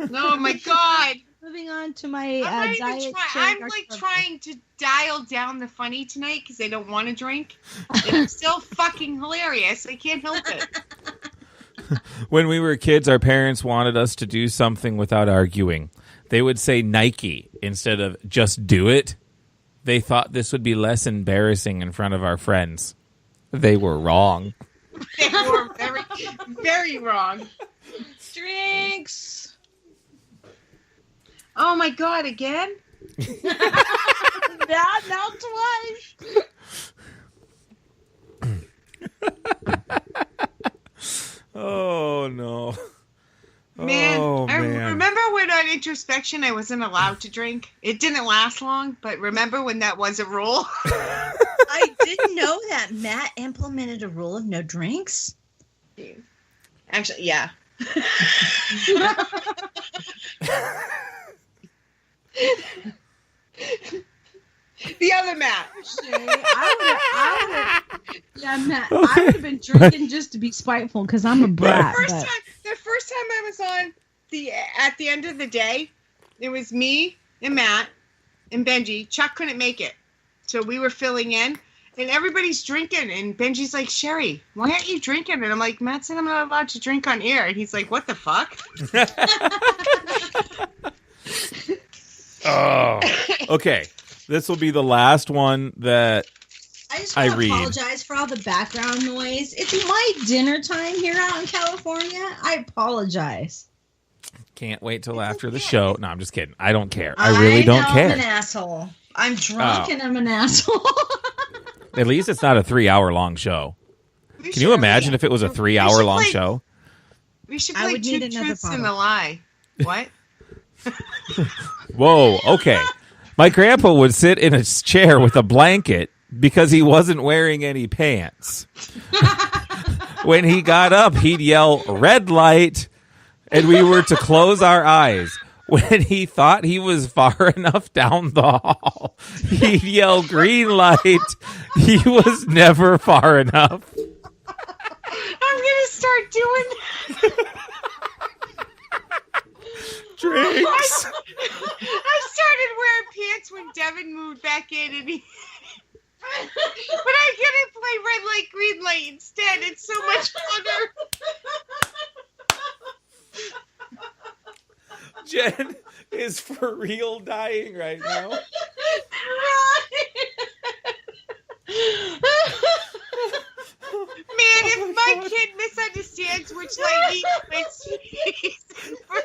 Oh my God. Moving on to my I'm, not diet. even Coke I'm Dr. like Pepper. trying to dial down the funny tonight because I don't want to drink. It's still fucking hilarious. I can't help it. When we were kids, our parents wanted us to do something without arguing. They would say Nike instead of just do it. They thought this would be less embarrassing in front of our friends. They were wrong. They were very, very wrong. Drinks. Oh my God, again? Now twice. Oh, no. Man, Oh, I man. remember when on introspection I wasn't allowed to drink. It didn't last long, but remember when that was a rule? I didn't know that Matt implemented a rule of no drinks. Actually, yeah. The other Matt. Yeah, Matt. I would have been drinking just to be spiteful because I'm a brat. The but- first time I was on at the end of the day, it was me and Matt and Benji. Chuck couldn't make it, so we were filling in, and everybody's drinking. And Benji's like, "Sherry, why aren't you drinking?" And I'm like, "Matt said I'm not allowed to drink on air," and he's like, "What the fuck?" Oh. Okay. This will be the last one that I just I want to read. apologize for all the background noise. It's my dinner time here out in California. I apologize. can't wait till after the show. No, I'm just kidding. I don't care. I really don't know care. I'm an asshole. I'm drunk Oh. and I'm an asshole. At least it's not a 3-hour long show. We Can you should- imagine if it was a 3-hour long play- show? We should I play would Two need another Truths and bottle. a Lie. What? Whoa, okay. My grandpa would sit in a chair with a blanket because he wasn't wearing any pants. When he got up, he'd yell, "Red light," and we were to close our eyes. When he thought he was far enough down the hall, he'd yell, "Green light." He was never far enough. I'm gonna start doing Drinks. I started wearing pants when Devin moved back in, and he. But I'm gonna play red light, green light instead. It's so much funner. Jen is for real dying right now. Man, if my kid misunderstands which light he quits, he's in for sure.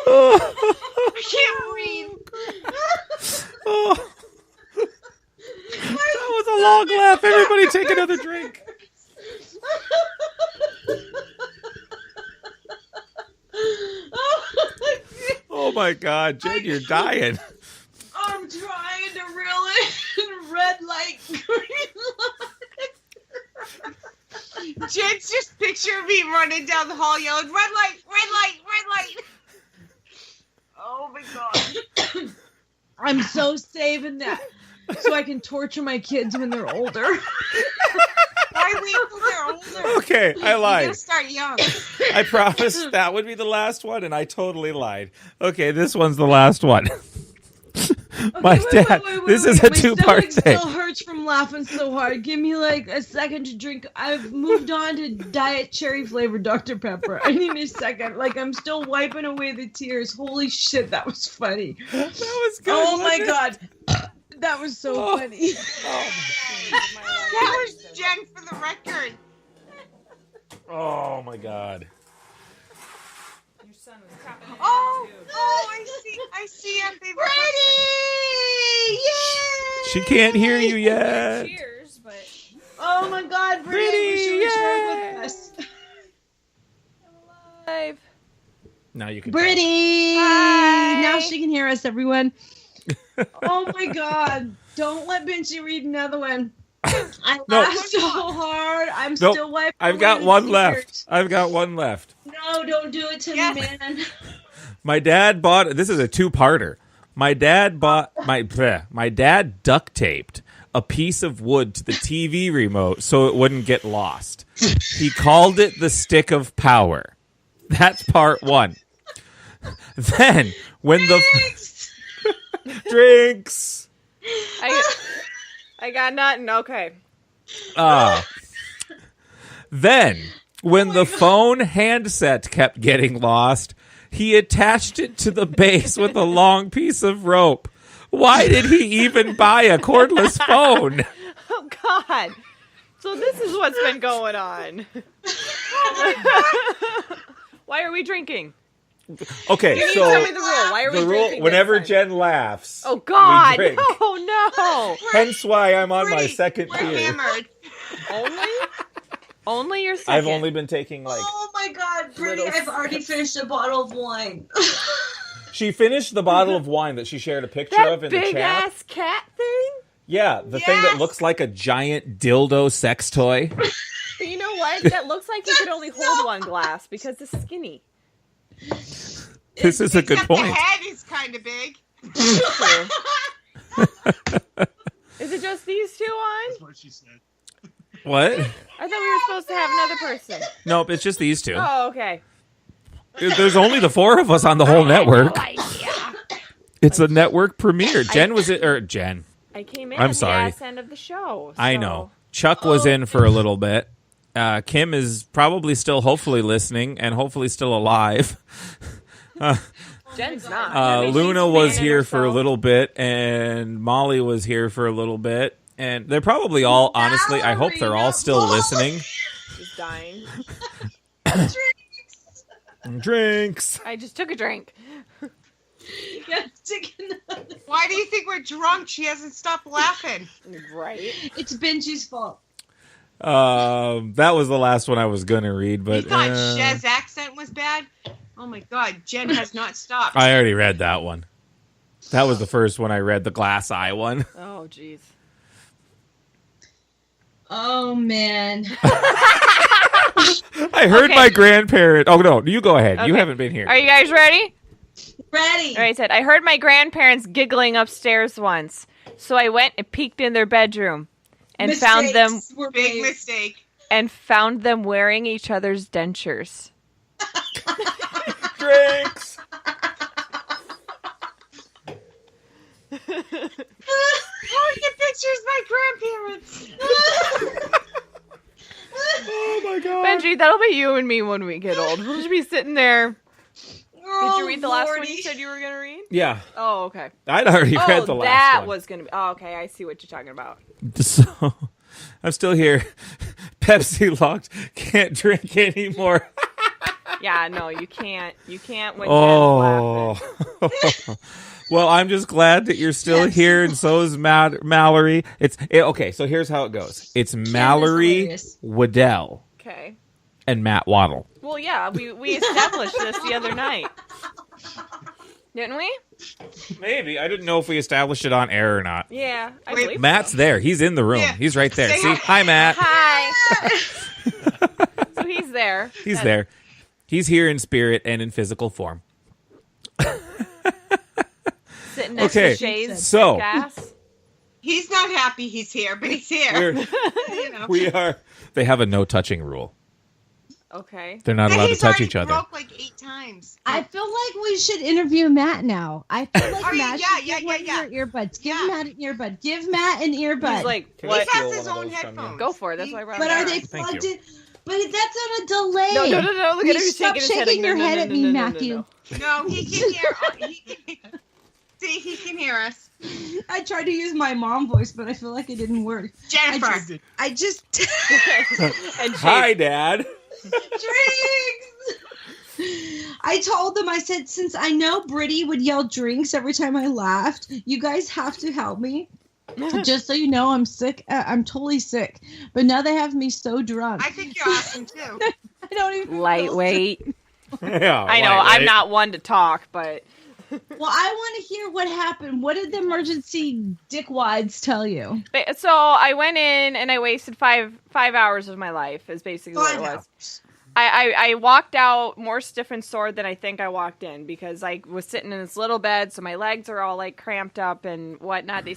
I can't breathe. Oh. That was a long laugh. Everybody take another drink. Oh my God, Jen, you're dying. I'm trying to reel in red light, green light. Jen's just picture me running down the hall yelling, "Red light, red light, red light." Oh my God. I'm so saving that so I can torture my kids when they're older. Why wait till they're older? Okay, I You lied. gotta start young. I promised that would be the last one, and I totally lied. Okay, this one's the last one. My dad. This is a two-part My stomach thing. still hurts from laughing so hard. Give me like a second to drink. I've moved on to diet cherry flavored Dr. Pepper. I need a second. Like I'm still wiping away the tears. Holy shit, that was funny. That was good. Oh my wasn't it? God. That was so Oh. funny. That was Jen for the record. Oh my God. Oh, I see a favorite Brittany! Yay! She can't hear you yet. Cheers, but oh my God, Brittany, Brittany, wish you were with us. Live. Now you can. Brittany! Hi. Now she can hear us, everyone. Oh my God! Don't let Benji read another one. I No. laughed so hard. I'm Nope. still wiping. I've got away one the left. tears. I've got one left. No, don't do it to Yes. me, man. My dad bought. This is a two-parter. My dad duct taped a piece of wood to the TV remote so it wouldn't get lost. He called it the stick of power. That's part one. Then when the drinks. I got nothing. Okay. Then when the phone handset kept getting lost, he attached it to the base with a long piece of rope. Why did he even buy a cordless phone? Oh God. So this is what's been going on. Why are we drinking? Okay, You need to so tell me the rule. Why are we the rule, drinking? whenever this time? Jen laughs, Oh God. we drink. Oh no. Hence why I'm on my Brittany, second we're beer. hammered. Only your second. I've only been taking like. Oh my God, Brittany! Little- I've already finished a bottle of wine. She finished the bottle of wine that she shared a picture that of in the big chat. ass cat thing. Yeah, the thing that Yes. looks like a giant dildo sex toy. But you know what? That looks like you could only hold one glass because it's skinny. This is a good Except point. The head is kind of big. Is it just these two on? That's what she said. What? I thought we were supposed to have another person. Nope, it's just these two. Oh, okay. There's only the four of us on the whole network. It's a network premiere. Jen was it or Jen? I came in I'm at sorry. the ass end of the show. I so- know. Chuck was in for a little bit. Kim is probably still hopefully listening and hopefully still alive. Jen's not. I mean, Luna she's was fanning here for a herself. little bit, and Molly was here for a little bit, and they're probably all. Honestly, I hope they're all still listening. She's dying. Drinks. I just took a drink. Yeah, take another. Why do you think we're drunk? She hasn't stopped laughing. Right. It's Benji's fault. That was the last one I was gonna read, You but thought Shez's accent was bad? Oh my God, Jen has not stopped. I already read that one. That was the first one I read, the glass eye one. Oh, jeez. Oh man. I heard Okay. my grandparent. Oh no, you go ahead. You Okay. haven't been here. Are you guys ready? Ready. All right, said I heard my grandparents giggling upstairs once, so I went and peeked in their bedroom and found them Mistakes were Big made. mistake. wearing each other's dentures. Drinks. Oh, your picture's my grandparents. Oh my god. Benji, that'll be you and me when we get old. We'll just be sitting there. Oh, Did you read the last one Lordy. you said you were gonna read? Yeah, Oh, okay. I'd already read the last that one. was gonna be. Oh, okay. I see what you're talking about. So, I'm still here. Pepsi locked. Can't drink anymore. Yeah, no, you can't. You can't when Jen's laughing. Oh. Well, I'm just glad that you're still here, and so is Mallory. Okay, so here's how it goes. It's Mallory, hilarious. Waddell, Okay. and Matt Waddle. Well, yeah, we established this the other night, didn't we? Maybe. I didn't know if we established it on air or not. Yeah, I Wait, believe Matt's so. there. He's in the room. Yeah. He's right there. Say See? hi. Hi, Matt. Hi. So he's there. He's there. He's here in spirit and in physical form. Sitting next Okay, to Shay's so- gas. He's not happy he's here, but he's here. We're- You know. we are. They have a no touching rule. Okay. They're not And allowed to he's touch already each other. broke like 8 times. I feel like we should interview Matt now. I feel like Oh, yeah, Matt yeah, should yeah, get one yeah, of your earbuds. Give Yeah. Matt an earbud. Give Matt an earbud. He's like, Can what? I He steal has one his of own those from you? headphones. Go for it. That's why I brought but it are up. they Thank plugged you. in? But that's on a delay. No, no, no, no. Look at him. He's Stop shaking his head. shaking like, your no, head no, at no, me, no, no, no, Matthew. No, he can hear. See, he can hear us. I tried to use my mom voice, but I feel like it didn't work. Jennifer. I just no. And Hi, Dad. drinks. I told them, I said, since I know Brittany would yell drinks every time I laughed, you guys have to help me. Just so you know, I'm sick. I'm totally sick. But now they have me so drunk. I think you're awesome too. I don't even Lightweight. Yeah, I know. I'm not one to talk, but Well, I want to hear what happened. What did the emergency dickwads tell you? so I went in and I wasted five hours of my life. Is basically what it was. I walked out more stiff and sore than I think I walked in because I was sitting in this little bed, so my legs are all like cramped up and whatnot. They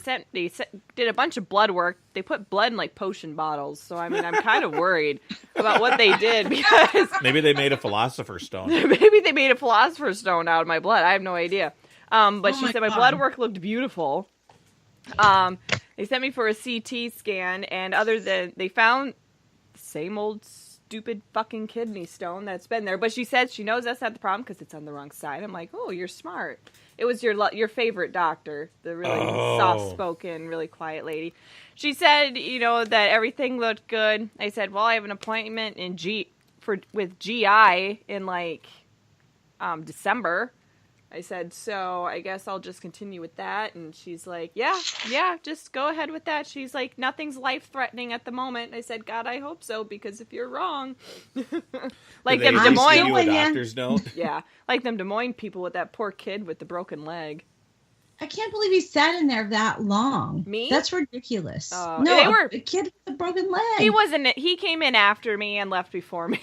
did a bunch of blood work. They put blood in like potion bottles, so I mean I'm kind of worried about what they did because maybe they made a philosopher's stone. Maybe they made a philosopher's stone out of my blood. I have no idea. But she said my blood work looked beautiful. They sent me for a CT scan, and other than they found the same old stupid fucking kidney stone that's been there. But she said she knows that's not the problem because it's on the wrong side. I'm like, oh, you're smart. It was your favorite doctor, the really soft-spoken, really quiet lady. She said, that everything looked good. I said, well, I have an appointment with GI in like December. I said, so I guess I'll just continue with that. And she's like, yeah, just go ahead with that. She's like, nothing's life-threatening at the moment. I said, God, I hope so, because if you're wrong. Like them Des Moines. Doctor's note? Yeah, like them Des Moines people with that poor kid with the broken leg. I can't believe he sat in there that long. Me? That's ridiculous. No, they were a kid with a broken leg. He came in after me and left before me.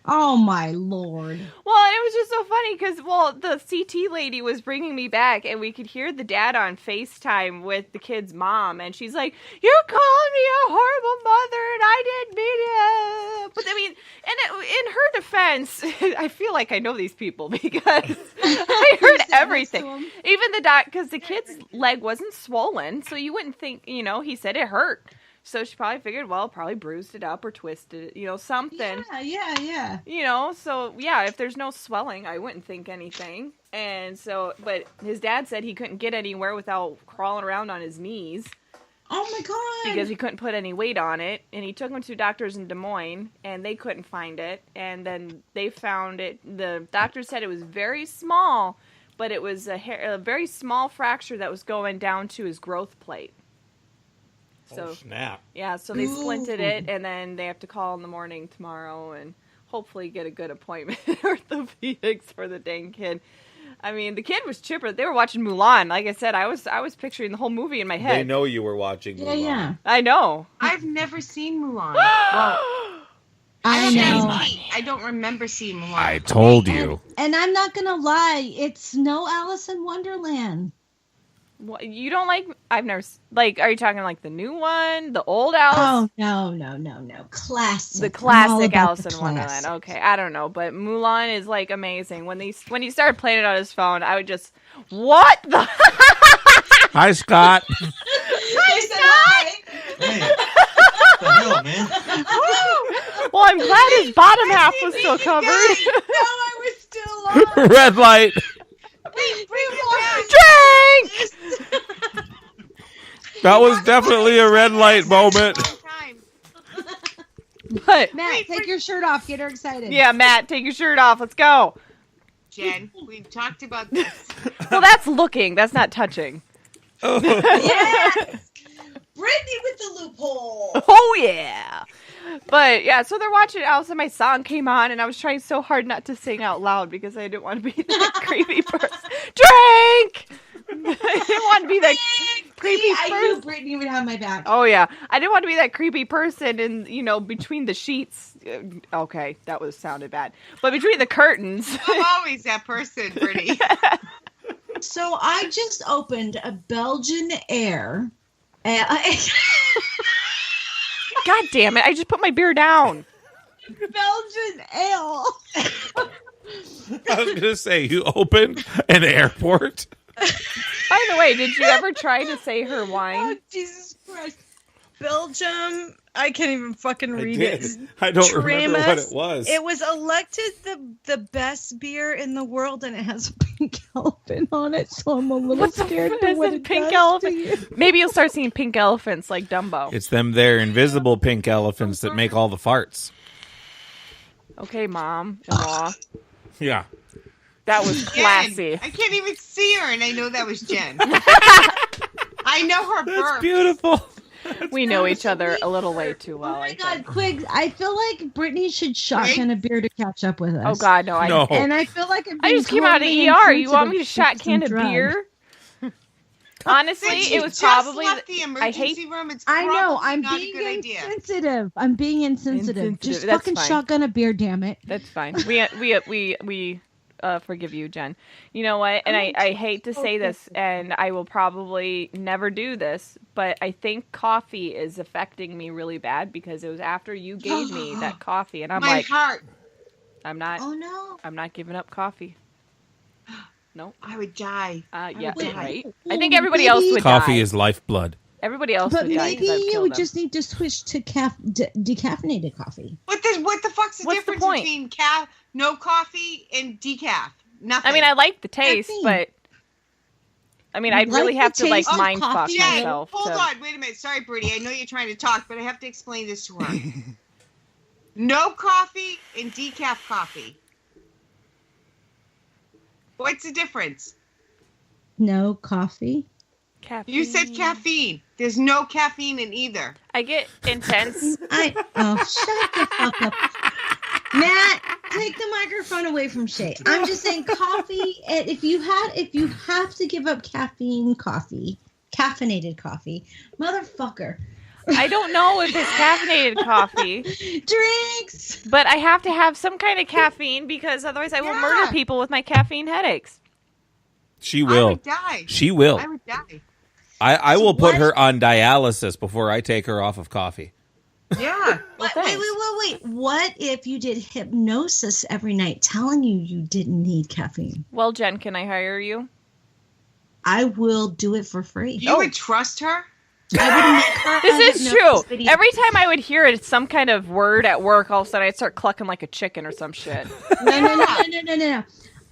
Oh, my Lord. Well, and it was just so funny because, the CT lady was bringing me back, and we could hear the dad on FaceTime with the kid's mom, and she's like, you're calling me a horrible mother, and I didn't mean it. But, I mean, in her defense, I feel like I know these people because I heard everything. Even the doc, because the kid's leg wasn't swollen, so you wouldn't think, he said it hurt. So she probably figured, probably bruised it up or twisted it, something. Yeah. So, yeah, if there's no swelling, I wouldn't think anything. And so, but his dad said he couldn't get anywhere without crawling around on his knees. Oh, my God. Because he couldn't put any weight on it. And he took him to doctors in Des Moines, and they couldn't find it. And then they found it. The doctor said it was very small, but it was a very small fracture that was going down to his growth plate. So, snap. Yeah, so they splinted it, and then they have to call in the morning tomorrow and hopefully get a good appointment at orthopedics for the dang kid. I mean, the kid was chipper. They were watching Mulan. Like I said, I was picturing the whole movie in my head. They know you were watching Mulan. Yeah. I know. I've never seen Mulan. I don't remember seeing Mulan. I told you. And I'm not going to lie. It's no Alice in Wonderland. What, you don't like? I've never are you talking like the new one, the old Alice? Oh no, classic. The classic Alice in Wonderland. Okay, I don't know, but Mulan is like amazing. When he started playing it on his phone, I would just what the? Hi, Scott. Hi, Scott. Hey, what the hell, man? Well, I'm glad his bottom half was still covered. No, I was still on. Red light. Drink! That was definitely a red light moment. What? Matt, take your shirt off. Get her excited. Yeah, Matt, take your shirt off. Let's go. Jen, we've talked about this. Well, that's looking. That's not touching. Yes! Brittany with the loophole. Oh, yeah. But, yeah, so they're watching it. All of a sudden, my song came on, and I was trying so hard not to sing out loud because I didn't want to be that creepy person. Drink! I didn't want to be that creepy person. I knew Brittany would have my back. Oh, yeah. I didn't want to be that creepy person between the sheets. Okay, that sounded bad. But between the curtains. I'm always that person, Brittany. So I just opened a Belgian Air. God damn it, I just put my beer down. Belgian Ale. I was going to say, you opened an airport? By the way, did you ever try to say her wine? Oh, Jesus Christ. Belgium. I can't even fucking read it. I don't remember what it was. It was elected the best beer in the world, and it has a pink elephant on it, so I'm a little scared of what it pink does elephant? to you. Maybe you'll start seeing pink elephants like Dumbo. It's them there invisible pink elephants that make all the farts. Okay, Mom. In-law. Yeah. That was classy. Jen. I can't even see her, and I know that was Jen. I know her burp. That's beautiful. We know each other a little way too well. Oh my I God, think. Quiggs! I feel like Brittany should shotgun a beer to catch up with us. Oh God, no! No. And I feel like I'm I being just came out of totally ER. You want me to insensitive shot can some of drugs. beer? Honestly, Since it you was just probably. left the emergency hate- room. It's I know. probably I'm not a being good idea. insensitive. I'm being insensitive. Just Insensitive, that's fucking fine. shotgun a beer, damn it. That's fine. We forgive you, Jen. You know what? And I hate to say this, and I will probably never do this, but I think coffee is affecting me really bad because it was after you gave me that coffee, and I'm My like, heart. I'm not. Oh no. I'm not giving up coffee. I would die. Yeah, would die. right. Well, I think everybody maybe- else would Coffee die. is lifeblood. Everybody else But would die. maybe 'cause I've you killed would them. just need to switch to decaffeinated coffee. What the fuck's the What's the difference point? between no coffee and decaf? Nothing. I mean, I like the taste, Caffeine. but I mean, You I'd really like have the to like taste of mind fuck coffee? Jen, myself. hold to- on. Wait a minute. Sorry, Birdie. I know you're trying to talk, but I have to explain this to her. No coffee and decaf coffee. What's the difference? No coffee. Caffeine. You said caffeine. There's no caffeine in either. I get intense. Shut the fuck up. Matt, take the microphone away from Shay. I'm just saying coffee, if you have to give up caffeinated coffee, motherfucker. I don't know if it's caffeinated coffee, Drinks. but I have to have some kind of caffeine because otherwise I will murder people with my caffeine headaches. She I will. would die. She will. I would die. I will put her on dialysis before I take her off of coffee. Yeah. Wait. What if you did hypnosis every night telling you didn't need caffeine? Well, Jen, can I hire you? I will do it for free. You would trust her? I would make her This a is true. hypnosis video. Every time I would hear it, some kind of word at work, all of a sudden I'd start clucking like a chicken or some shit. No.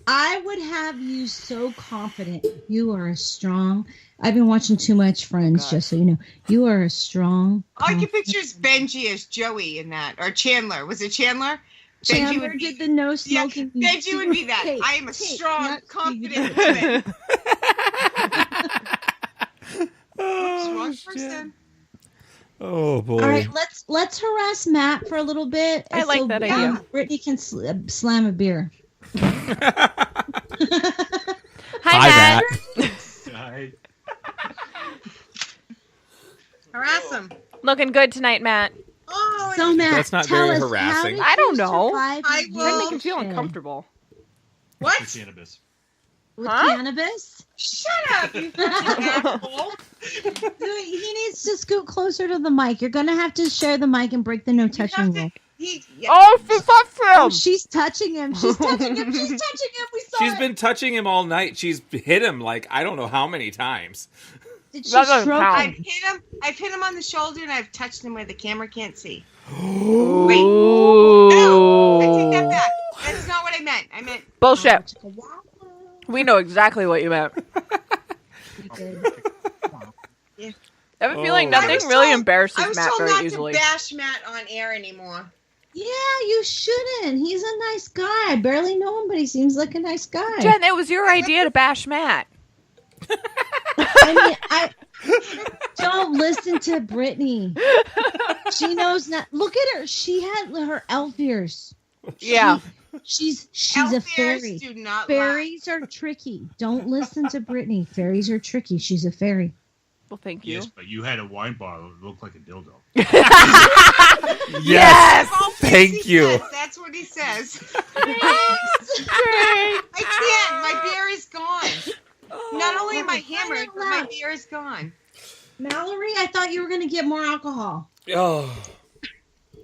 I would have you so confident. You are a strong. I've been watching too much Friends, just so you know. You are a strong. I can picture Benji as Joey in that. Or Chandler. Was it Chandler? Chandler Benji would did the no smoking. Yeah, Benji would be that. Hey, I am a hey, strong, not confident woman. Strong person. Oh boy. All right, let's harass Matt for a little bit. I like that idea. Brittany can slam a beer. Hi, Matt. Harass him. Looking good tonight, Matt. Oh, So Matt, That's not tell very us, harassing. How did I don't you know. survive I the will- That make him feel bullshit? uncomfortable. what? Cannabis. With Huh? cannabis? Shut up, you fucking asshole. He needs to scoot closer to the mic. You're gonna have to share the mic and break the no touching rule. Oh, for fuck's Oh, sake! she's touching him. She's touching him. She's touching him. We saw She's it. been touching him all night. She's hit him like I don't know how many times. Did she That doesn't stroke count. him? I've hit him on the shoulder and I've touched him where the camera can't see. Ooh. Wait. No, I take that back. That's not what I meant. I meant Bullshit. We know exactly what you meant. I have a feeling Oh. I nothing was really told- embarrasses I was Matt told very not easily. to bash Matt on air anymore. Yeah, you shouldn't. He's a nice guy. I barely know him, but he seems like a nice guy. Jen, it was your idea to bash Matt. I mean, I don't listen to Brittany. She knows not. Look at her. She had her elf ears. Yeah. She's Elf a ears fairy. do not Fairies are tricky. Don't listen to Brittany. Fairies are tricky. She's a fairy. Well, thank you. Yes, but you had a wine bottle that looked like a dildo. Yes. Well, Thank he you. says, that's what he says. I can't. My beer is gone. Not only am I hammered, but my beer is gone. Mallory, I thought you were going to get more alcohol. Oh.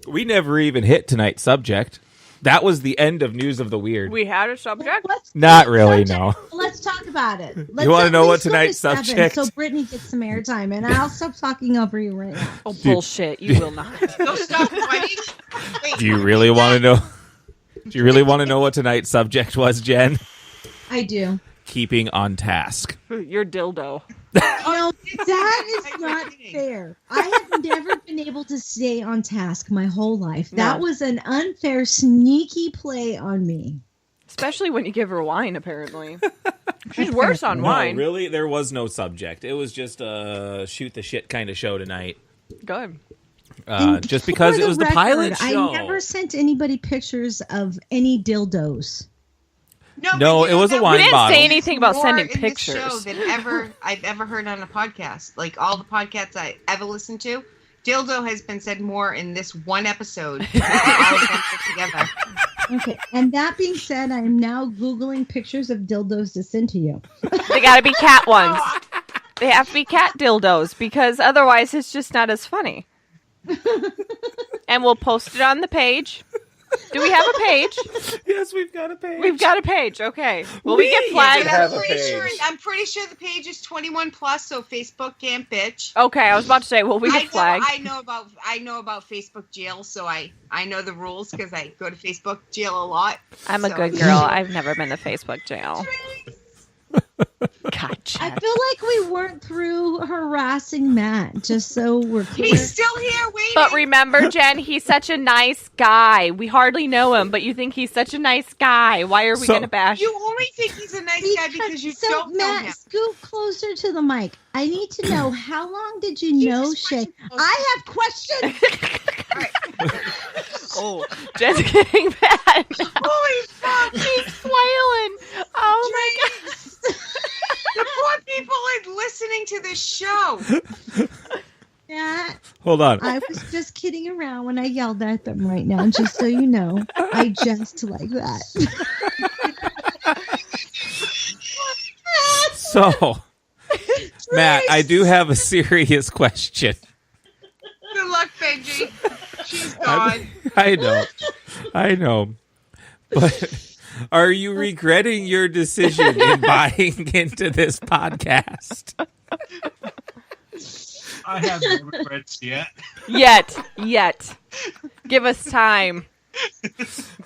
We never even hit tonight's subject. That was the end of News of the Weird. We had a subject? Not really, no. Let's talk about it. You wanna at know what least look tonight's at 7 subject- So Brittany gets some airtime, and I'll stop talking over you right now. Oh, bullshit. You will not. Don't stop fighting. Wait, Do you really want to know? Do you really want to know what tonight's subject was, Jen? I do. Keeping on task. Your dildo. No, that is not fair. I have never been able to stay on task my whole life. That No. was an unfair, sneaky play on me. Especially when you give her wine, apparently. She's worse on wine. No, really, there was no subject. It was just a shoot the shit kind of show tonight. Good. Just because it was the pilot show. I never sent anybody pictures of any dildos. No, it was a wine we didn't bottle. say anything about More sending in pictures. This show than I've ever heard on a podcast. Like all the podcasts I ever listened to, dildo has been said more in this one episode than all of them put together. Okay, and that being said, I am now Googling pictures of dildos to send to you. They gotta be cat ones. They have to be cat dildos because otherwise it's just not as funny. And we'll post it on the page. Do we have a page? Yes, we've got a page. We've got a page. Okay. Will we get flagged? I'm pretty sure the page is 21 plus, so Facebook can't bitch. Okay, I was about to say, will we get flagged? I know about Facebook jail, so I know the rules because I go to Facebook jail a lot. I'm a good girl. I've never been to Facebook jail. God, Jen. I feel like we weren't through harassing Matt, just so we're clear. He's still here waiting. But remember, Jen, he's such a nice guy. We hardly know him, but you think he's such a nice guy. Why are we going to bash? You only think he's a nice guy because you don't know Matt, him. scoot closer to the mic. I need to know, how long did you know Shay? I have questions. Oh, Jen's getting mad. Holy fuck. He's flailing. Oh, my God. The poor people are listening to this show. Matt, hold on. I was just kidding around when I yelled at them right now, just so you know. I jest like that. So, Matt, I do have a serious question. Good luck, Benji. She's gone. I know. But are you regretting your decision in buying into this podcast? I have no regrets yet. Yet. Give us time.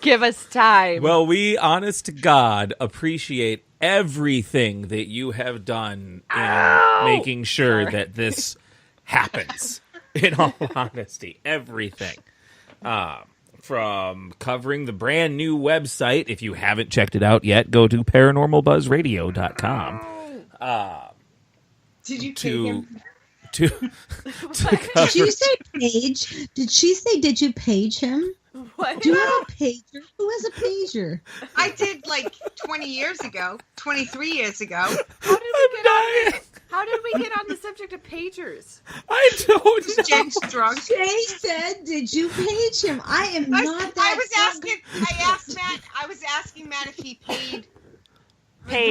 Give us time. Well, we, honest to God, appreciate everything that you have done in making sure that this happens. In all honesty, everything. From covering the brand new website. If you haven't checked it out yet, go to paranormalbuzzradio.com. Did you pay him? Did you say page? Did she say, did you page him? What? Do you have a pager? Who has a pager? I did like 20 years ago, 23 years ago. How did we get on the subject of pagers? I don't know. Jen's drunk. Jay said, did you page him? I am not that. I was asking Matt if he paid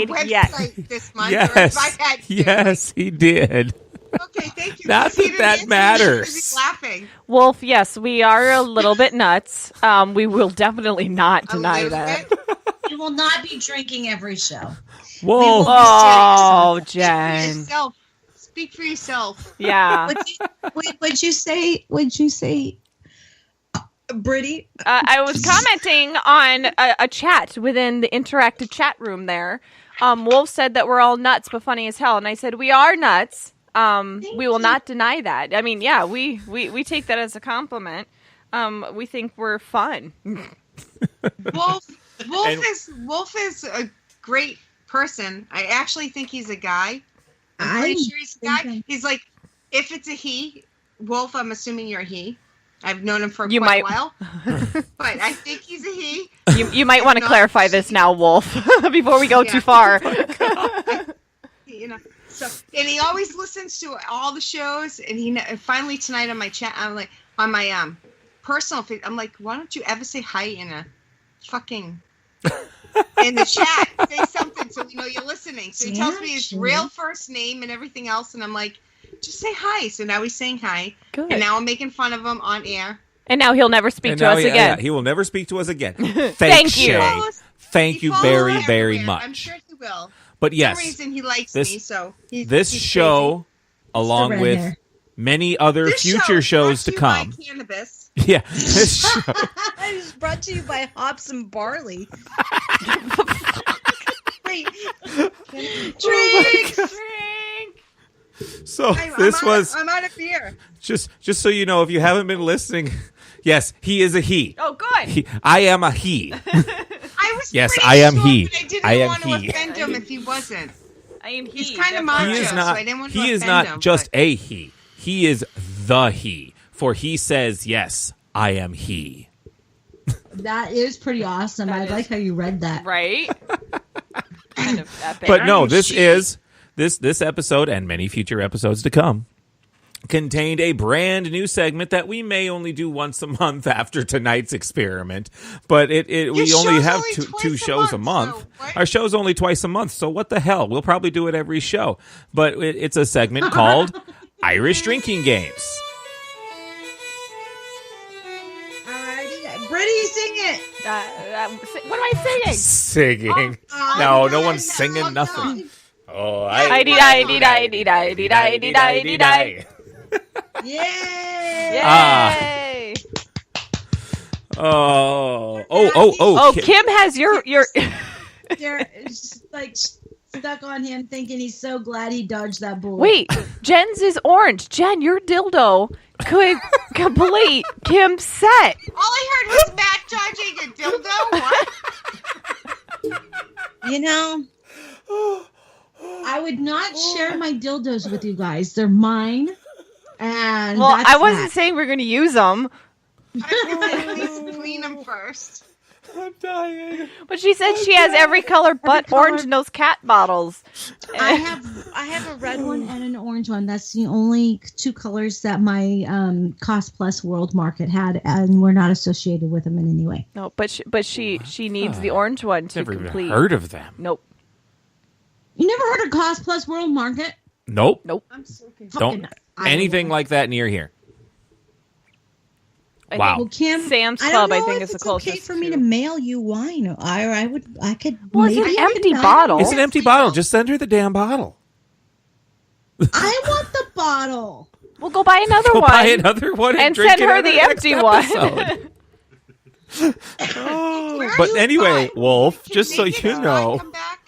the yes. website this month. Yes, or if I had to. yes, he did. Okay, thank you. Not that matters. He's laughing. Wolf, yes, we are a little bit nuts. We will definitely not deny that. You will not be drinking every show. Whoa. Oh, Jen. Speak for yourself. Yeah. Would you say, Brittany? I was commenting on a chat within the interactive chat room there. Wolf said that we're all nuts but funny as hell. And I said, we are nuts. We will not deny that. I mean, yeah, we take that as a compliment. We think we're fun. Wolf is a great person. I actually think he's a guy. I'm pretty sure he's a guy. He's like, if it's a he, Wolf, I'm assuming you're a he. I've known him for quite a while. But I think he's a he. You might want to clarify this now, Wolf, before we go too far. You know, so, and he always listens to all the shows. And finally tonight on my chat, I'm like, on my personal feed, I'm like, why don't you ever say hi in a fucking in the chat? Say something so we know you're listening. So he tells me his real first name and everything else, and I'm like, just say hi. So now he's saying hi. Good. And now I'm making fun of him on air. And now he'll never speak to us again. Yeah, he will never speak to us again. Thank you. Shay. Thank you very, very much. I'm sure he will. But yes, for some reason he likes me, so this show, along with many other future shows to come. Cannabis. Yeah, this show is brought to you by Hops and Barley. Wait, drink. So I'm out of beer. Just so you know, if you haven't been listening, yes, he is a he. Oh, good. I am a he. I was Yes, pretty I am sure, he. but I didn't I am want he. to offend him if he wasn't. I am he. He's kind of macho, He is so not. I didn't want to He is offend not him, just but- a he. He is the he. For he says, "Yes, I am he." That is pretty awesome. I like how you read that. Right? Kind of epic. But no, this episode and many future episodes to come contained a brand new segment that we may only do once a month after tonight's experiment. But we only have two shows a month. So what? Our show's only twice a month, so what the hell? We'll probably do it every show. But it's a segment called Irish Drinking Games. Alrighty, Brittany, sing it. What am I singing? Singing. No one's singing nothing. Oh, I-dee-die-dee-die-dee-die-dee-die-dee-die. Yay! Yay! Oh, Kim has your They're just like stuck on him, thinking he's so glad he dodged that bullet. Wait, Jen's is orange. Jen, your dildo could complete Kim's set. All I heard was Matt dodging a dildo. What? You know, I would not share my dildos with you guys. They're mine. And Well, that's I wasn't that. saying we're going to use them, I would at least clean them first. I'm dying. but she said she has every color but color. orange in those cat bottles. I have a red one and an orange one. That's the only two colors that my Cost Plus World Market had, and we're not associated with them in any way. No, but she needs the orange one to Never complete. even heard of them. Nope. You never heard of Cost Plus World Market? Nope. I'm so confused. Don't anything like that near here. I Wow. Well, Kim, Sam's I Club, don't I know think, if is the it's closest okay for me to- to mail you wine. I could. Well, it's maybe an I could empty buy- bottle. It's an empty bottle. Just send her the damn bottle. I want the bottle. We'll go buy another Go one. buy another one and drink send it her on the next empty one. episode. Where are But you anyway, going? Wolf, Can just so Naked you Sky know, come back?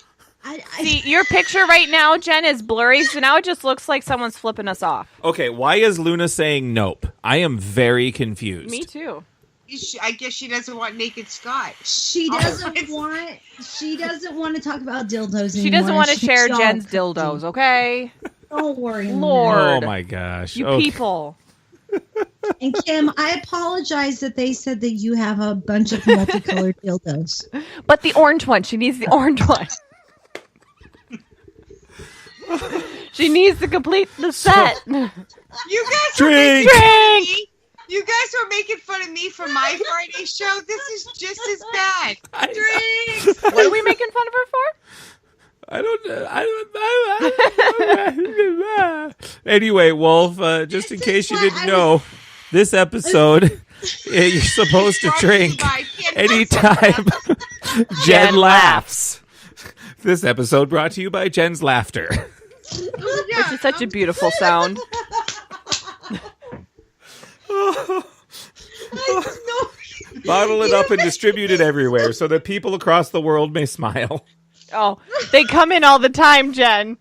See, your picture right now, Jen, is blurry, so now it just looks like someone's flipping us off. okay, why is Luna saying nope? I am very confused. Me too. I guess she doesn't want Naked Sky. She doesn't want. She doesn't want to talk about dildos. She doesn't want to She's share all Jen's cookie. dildos, okay? Don't worry, Lord. Oh my gosh. You Okay. people. And Kim, I apologize that they said that you have a bunch of multicolored dildos. But the orange one. She needs the orange one. She needs to complete the set. You guys Drink! You guys were making fun of me for my Friday show. This is just as bad. Drink. What are we making fun of her for? Anyway, Wolf, just in case you didn't know, this episode, you're supposed to drink anytime Jen laughs. This episode brought to you by Jen's laughter. Which is such a beautiful sound. Bottle it up and distribute it everywhere so that people across the world may smile. Oh, they come in all the time, Jen.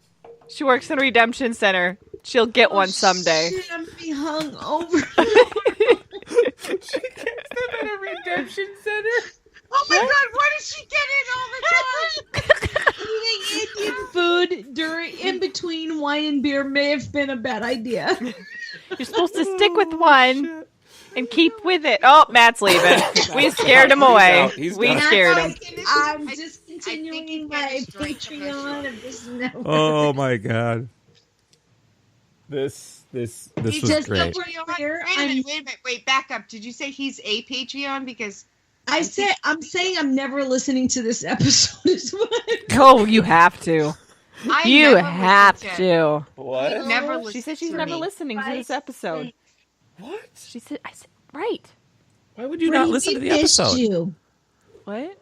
She works in a redemption center. She'll get one someday. Shit, I'm gonna be hung over. She gets them at a redemption center. Oh my God! Why does she get it all the time? Eating Indian food in between wine and beer may have been a bad idea. You're supposed to stick with one and keep with it. Oh, Matt's leaving. We scared him away. He's We done. scared him. I'm I discontinuing think my it's straight to Patreon of this network. Oh my god. This was just great. over here. Wait a minute. Wait, back up. Did you say he's a Patreon? Because I'm saying I'm never listening to this episode as well. Oh, you have to. I You never have listened to. What? Never She listened said she's to never me. listening to this episode. What? She said, I said, right. Why would you not listen to the We missed episode? you. What?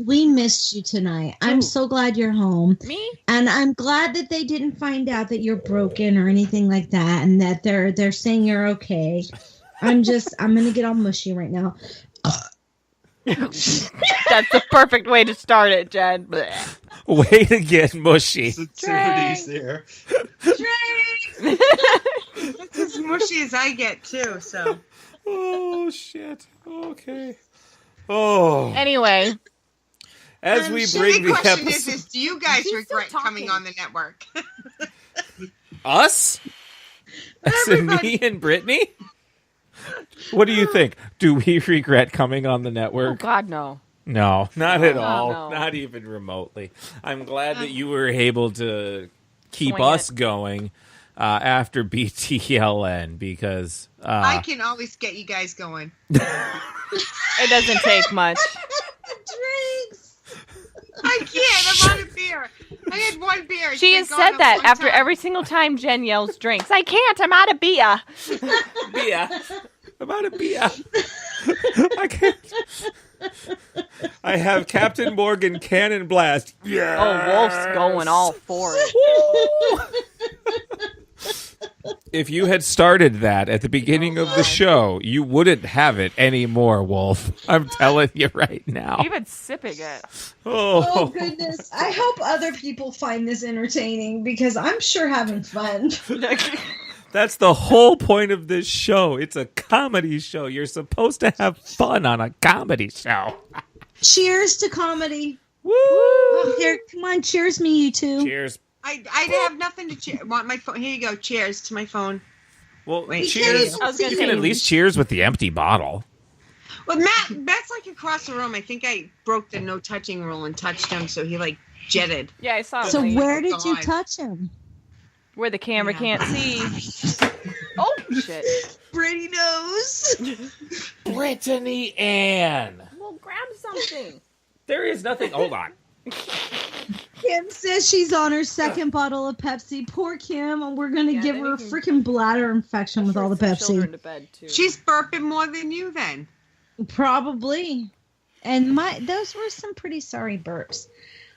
We missed you tonight. I'm so glad you're home. Me? And I'm glad that they didn't find out that you're broken or anything like that, and that they're saying you're okay. I'm gonna get all mushy right now. That's the perfect way to start it, Jen. Blech. Way to get mushy. Sensitivities there. That's as mushy as I get too. So Oh shit. Okay. Oh. Anyway, As we bring the the question episode, is, do you guys She's still regret coming talking. on the network? us, as in me and Brittany. What do you think? Do we regret coming on the Oh network? God, no. No, not at No, all. no. Not even remotely. I'm glad that you were able to keep Swing us it. going after BTLN because I can always get you guys going. It doesn't take much. Drinks. I can't. I'm out of beer. I had one beer. She has said that after every single time Jen yells drinks. I can't. I'm out of beer. beer. I'm out of beer. I can't. I have Captain Morgan Cannon Blast. Yeah. Oh, Wolf's going all for it. If you had started that at the beginning of the show, you wouldn't have it anymore, Wolf. I'm telling you right now. Even sipping it. Oh goodness! I hope other people find this entertaining because I'm sure having fun. That's the whole point of this show. It's a comedy show. You're supposed to have fun on a comedy show. Cheers to comedy! Woo! Oh, here, come on, cheers me, you two. Cheers. I have nothing to cheer. Want my phone? Here you go. Cheers to my phone. Well, Wait, cheers. I was gonna You say- can at least cheers with the empty bottle. Well, Matt's like across the room. I think I broke the no touching rule and touched him, so he like jetted. Yeah, I saw. So him. where did you God. touch him? Where the camera Yeah. can't see. Oh shit! Brittany knows. Brittany Ann. Well, grab something. There is nothing. Hold on. Kim says she's on her second bottle of Pepsi. Poor Kim, and we're gonna Yeah, give then her you a can- freaking bladder infection with all the Put children Pepsi. to bed too. She's burping more than you then. Probably. And those were some pretty sorry burps.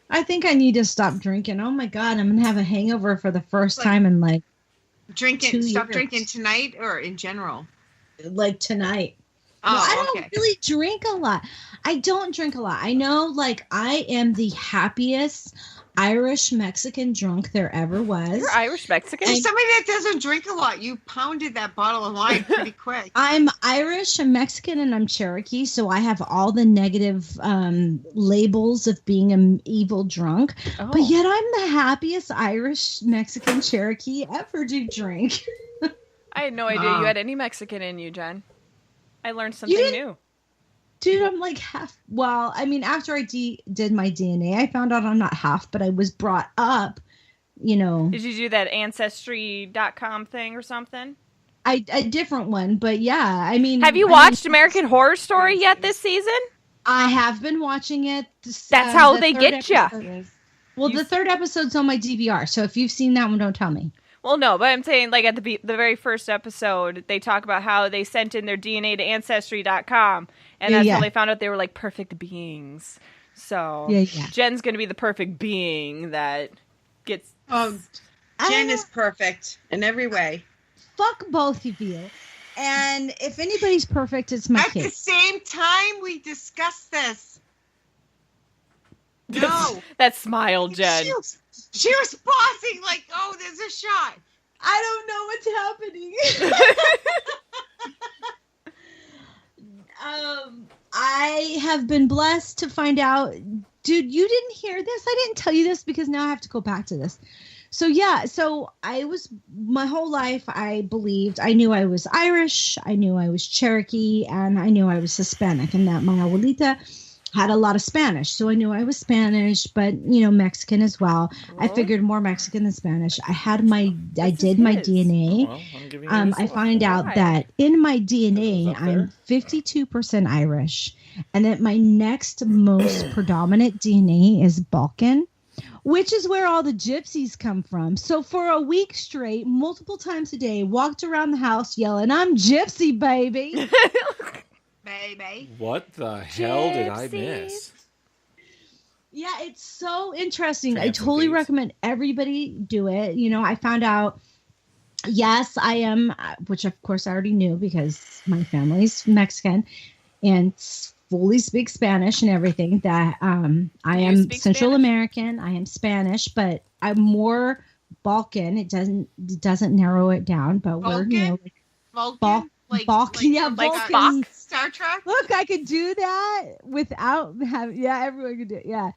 I think I need to stop drinking. Oh my god, I'm gonna have a hangover for the first time in like Drinking, 2 stop years. drinking tonight or in general. tonight. Oh, Well, I don't okay. really drink a lot. I don't drink a lot. I know, like, I am the happiest Irish Mexican drunk there ever was. You're Irish Mexican. As somebody that doesn't drink a lot, you pounded that bottle of wine pretty quick. I'm Irish, I'm Mexican, and I'm Cherokee, so I have all the negative labels of being an evil drunk. Oh. But yet I'm the happiest Irish Mexican Cherokee ever to drink. I had no idea you had any Mexican in you, Jen. I learned something didn't- new. Dude, I'm like half. Well, I mean, after I did my DNA, I found out I'm not half, but I was brought up, you know, Did you do that Ancestry.com thing or something? a different one. But yeah, I mean, Have you watched American Horror Story yet this season? I have been watching it. That's how the they third get ya. episode. Well, the third episode's on my DVR, so if you've seen that one, don't tell me. Well, no, but I'm saying, like, at the very first episode, they talk about how they sent in their DNA to Ancestry.com, and Yeah, that's yeah. how they found out they were, like, perfect beings. So, Yeah, yeah. Jen's going to be the perfect being that gets... Jen is perfect in every way. Fuck both of you. And if anybody's perfect, it's my At the kid. same time, we discussed this. No. That smile, Jen. She was pausing like, oh, there's a shot. I don't know what's happening. I have been blessed to find out, dude, you didn't hear this. I didn't tell you this because now I have to go back to this. So yeah, so my whole life I knew I was Irish, I knew I was Cherokee, and I knew I was Hispanic, and that my abuelita had a lot of Spanish. So I knew I was Spanish, but you know, Mexican as well. I figured more Mexican than Spanish. I did my DNA. Well, I'm giving you I this find one. out that in my DNA, Up there. I'm 52% Irish, and that my next most predominant DNA is Balkan, which is where all the gypsies come from. So for a week straight, multiple times a day, walked around the house yelling, "I'm gypsy, baby." Baby. What the hell did I miss? Yeah, it's so interesting. I Tramps and totally thieves. recommend everybody do it. You know, I found out, yes, I am, which of course I already knew because my family's Mexican and fully speak Spanish and everything, that I you am speak Central Spanish? American, I am Spanish, but I'm more Balkan. It doesn't narrow it down, but we're, you know, Vulcan? Balkan, yeah, like Vulcan. Star Trek? Look, I could do that without having. Yeah, everyone could do it. Yeah.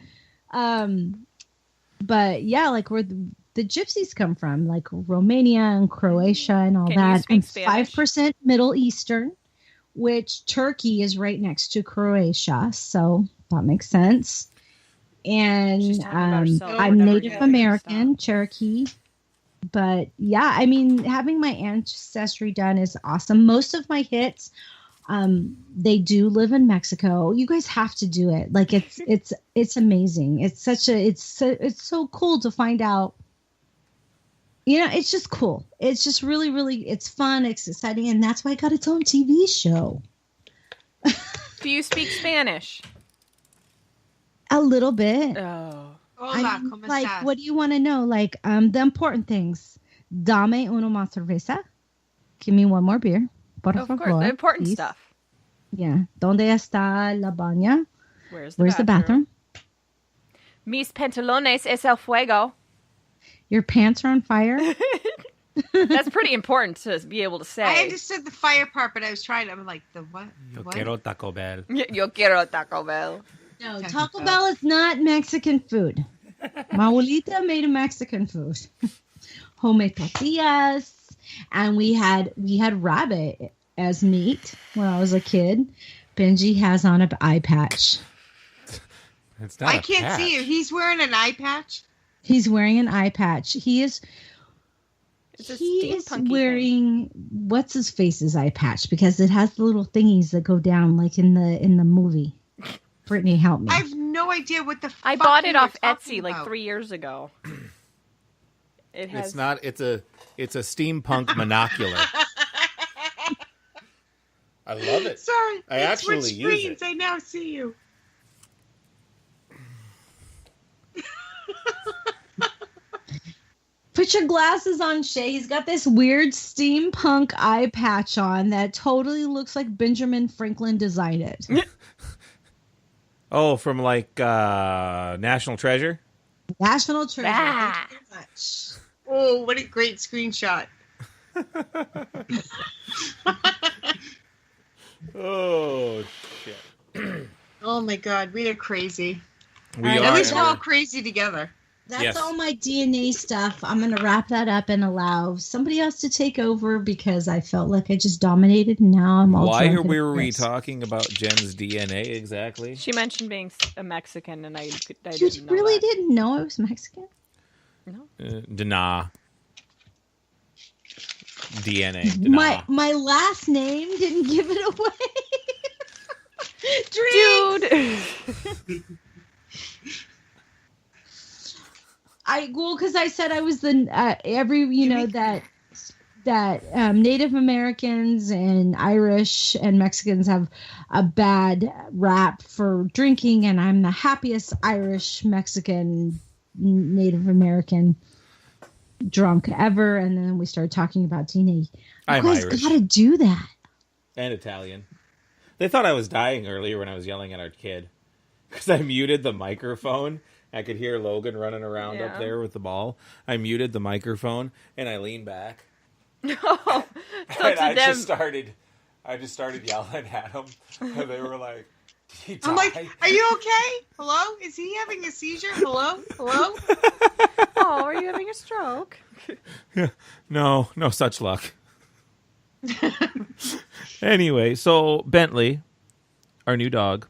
But yeah, like where the gypsies come from, like Romania and Croatia and all Can you that, speak and Spanish? 5% Middle Eastern, which Turkey is right next to Croatia, so that makes sense. And She's talking about herself, I'm whatever Native you American, Cherokee. But yeah, I mean, having my ancestry done is awesome. Most of my hits, they do live in Mexico. You guys have to do it. Like it's amazing. It's so cool to find out. You know, it's just cool. It's just really, really, it's fun. It's exciting, and that's why it got its own TV show. Do you speak Spanish? A little bit. Oh. Hola, ¿cómo Like, estás? what do you want to know? Like, the important things. Dame uno más cerveza. Give me one more beer. Por Of favor, course, the important please. stuff. Yeah. ¿Dónde está la baña? Where's the bathroom? Mis pantalones es el fuego. Your pants are on fire. That's pretty important to be able to say. I understood the fire part, but I was trying. I'm like, the what? Yo What? quiero Taco Bell. Yo quiero Taco Bell. No, Taco Bell is not Mexican food. My abuelita made a Mexican food. Homemade tortillas. And we had rabbit as meat when I was a kid. Benji has on an eye patch. It's not I can't see you. He's wearing an eye patch. He's wearing an eye patch. He is steampunky wearing what's his face's eye patch because it has the little thingies that go down like in the movie. Brittany, help me. I have no idea what the. I fuck bought you it were off talking Etsy like about. 3 years ago. It has. It's not. It's a steampunk monocular. I love it. Sorry, I it actually switched use screens. it. I now see you. Put your glasses on, Shay. He's got this weird steampunk eye patch on that totally looks like Benjamin Franklin designed it. Oh, from like National Treasure. National treasure. Ah. Thank you very much. Oh, what a great screenshot! Oh shit. Oh my God, we are crazy. We At are. At least we're and all we're- crazy together. That's Yes. all my DNA stuff. I'm going to wrap that up and allow somebody else to take over because I felt like I just dominated and now I'm all Why drunk and were we pissed. talking about Jen's DNA exactly? She mentioned being a Mexican, and I You didn't know really that. didn't know I was Mexican? Dana. DNA. Dana. My last name didn't give it away. Dude. Because I said I was the that Native Americans and Irish and Mexicans have a bad rap for drinking, and I'm the happiest Irish, Mexican, Native American drunk ever. And then we started talking about DNA. You I'm guys Irish. gotta do that. And Italian. They thought I was dying earlier when I was yelling at our kid. Because I muted the microphone. I could hear Logan running around up Yeah. there with the ball. I muted the microphone and I leaned back. So And to I them, just started yelling at them. And they were like, "Did he I'm like, die?" are you okay? Hello? Is he having a seizure? Hello? Hello? oh, are you having a stroke? No such luck. Anyway, so Bentley, our new dog,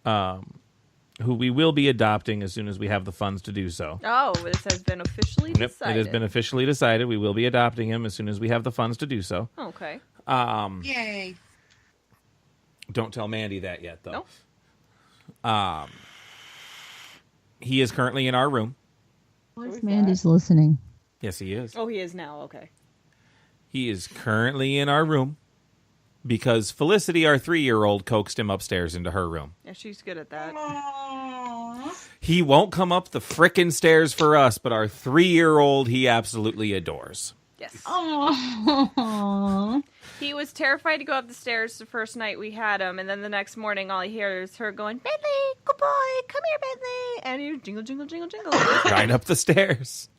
who we will be adopting as soon as we have the funds to do so. Oh, this has been officially Yep, decided. it has been officially decided. We will be adopting him as soon as we have the funds to do so. Okay. Yay. Don't tell Mandy that yet, though. Nope. He is currently in our room. What if Mandy's listening? Yes, he is. Oh, he is now. Okay. He is currently in our room because Felicity, our 3-year-old, coaxed him upstairs into her room. Yeah, she's good at that. He won't come up the frickin' stairs for us, but our 3-year-old he absolutely adores. Yes. Oh, He was terrified to go up the stairs the first night we had him, and then the next morning all I hear is her going, Bentley, good boy, come here, Bentley. And he jingle, jingle, jingle, jingle. Right up the stairs.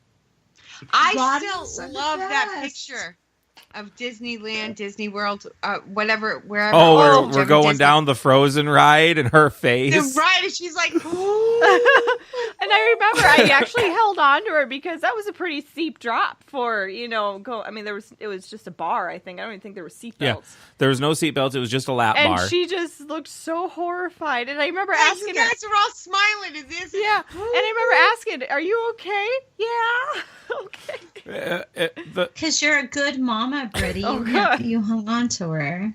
I Roddy's still the love that best. picture of Disneyland, Disney World, whatever, wherever. Oh, we're Jeffrey going Disney. down the Frozen ride, and her face. The ride, and she's like, And I remember I actually held on to her because that was a pretty steep drop for, I mean, it was just a bar, I think. I don't even think there were seatbelts. Yeah, there was no seatbelts. It was just a lap And bar. she just looked so horrified. And I remember you asking her. guys are all smiling at this. Yeah. And I remember asking, are you okay? Yeah. Okay. Because you're a good mama, Brittany. Oh, God. You hung on to her.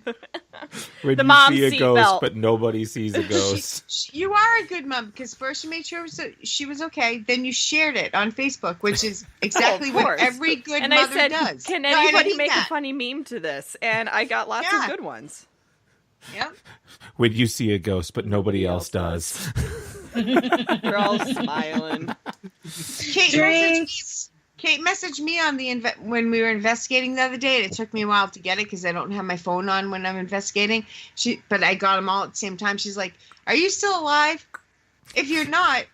When The you mom see a seat ghost, belt. but nobody sees a ghost. You are a good mom because first you made sure she was okay, then you shared it on Facebook, which is exactly what course. every good And mother I said, does. can No, and I anybody mean make that. a funny meme to this? And I got lots Yeah. of good ones. Yep. When you see a ghost, but nobody else does. We're all smiling. Kate messaged me on the when we were investigating the other day, and it took me a while to get it because I don't have my phone on when I'm investigating. But I got them all at the same time. She's like, "Are you still alive? If you're not,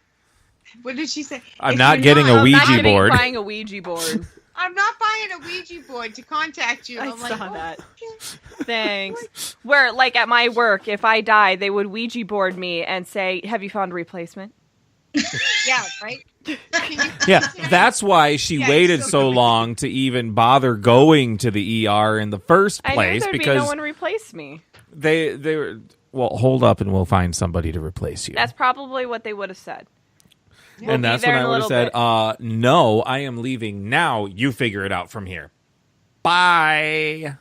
what did she say? I'm If not you're getting a I'm not Ouija gonna be board. buying a Ouija board. I'm not buying a Ouija board to contact you." I I'm like, saw "Oh, that. okay." Thanks. Where, like, at my work, if I die, they would Ouija board me and say, have you found a replacement? Yeah, right. Yeah, that's why she Yeah, waited it's so long to even bother going to the ER in the first I knew place there'd be because no one to replace me. they were. Well, hold up, and we'll find somebody to replace you. That's probably what they would have said. We'll and be that's there when in I a would have little said, bit. "No, I am leaving now. You figure it out from here. Bye."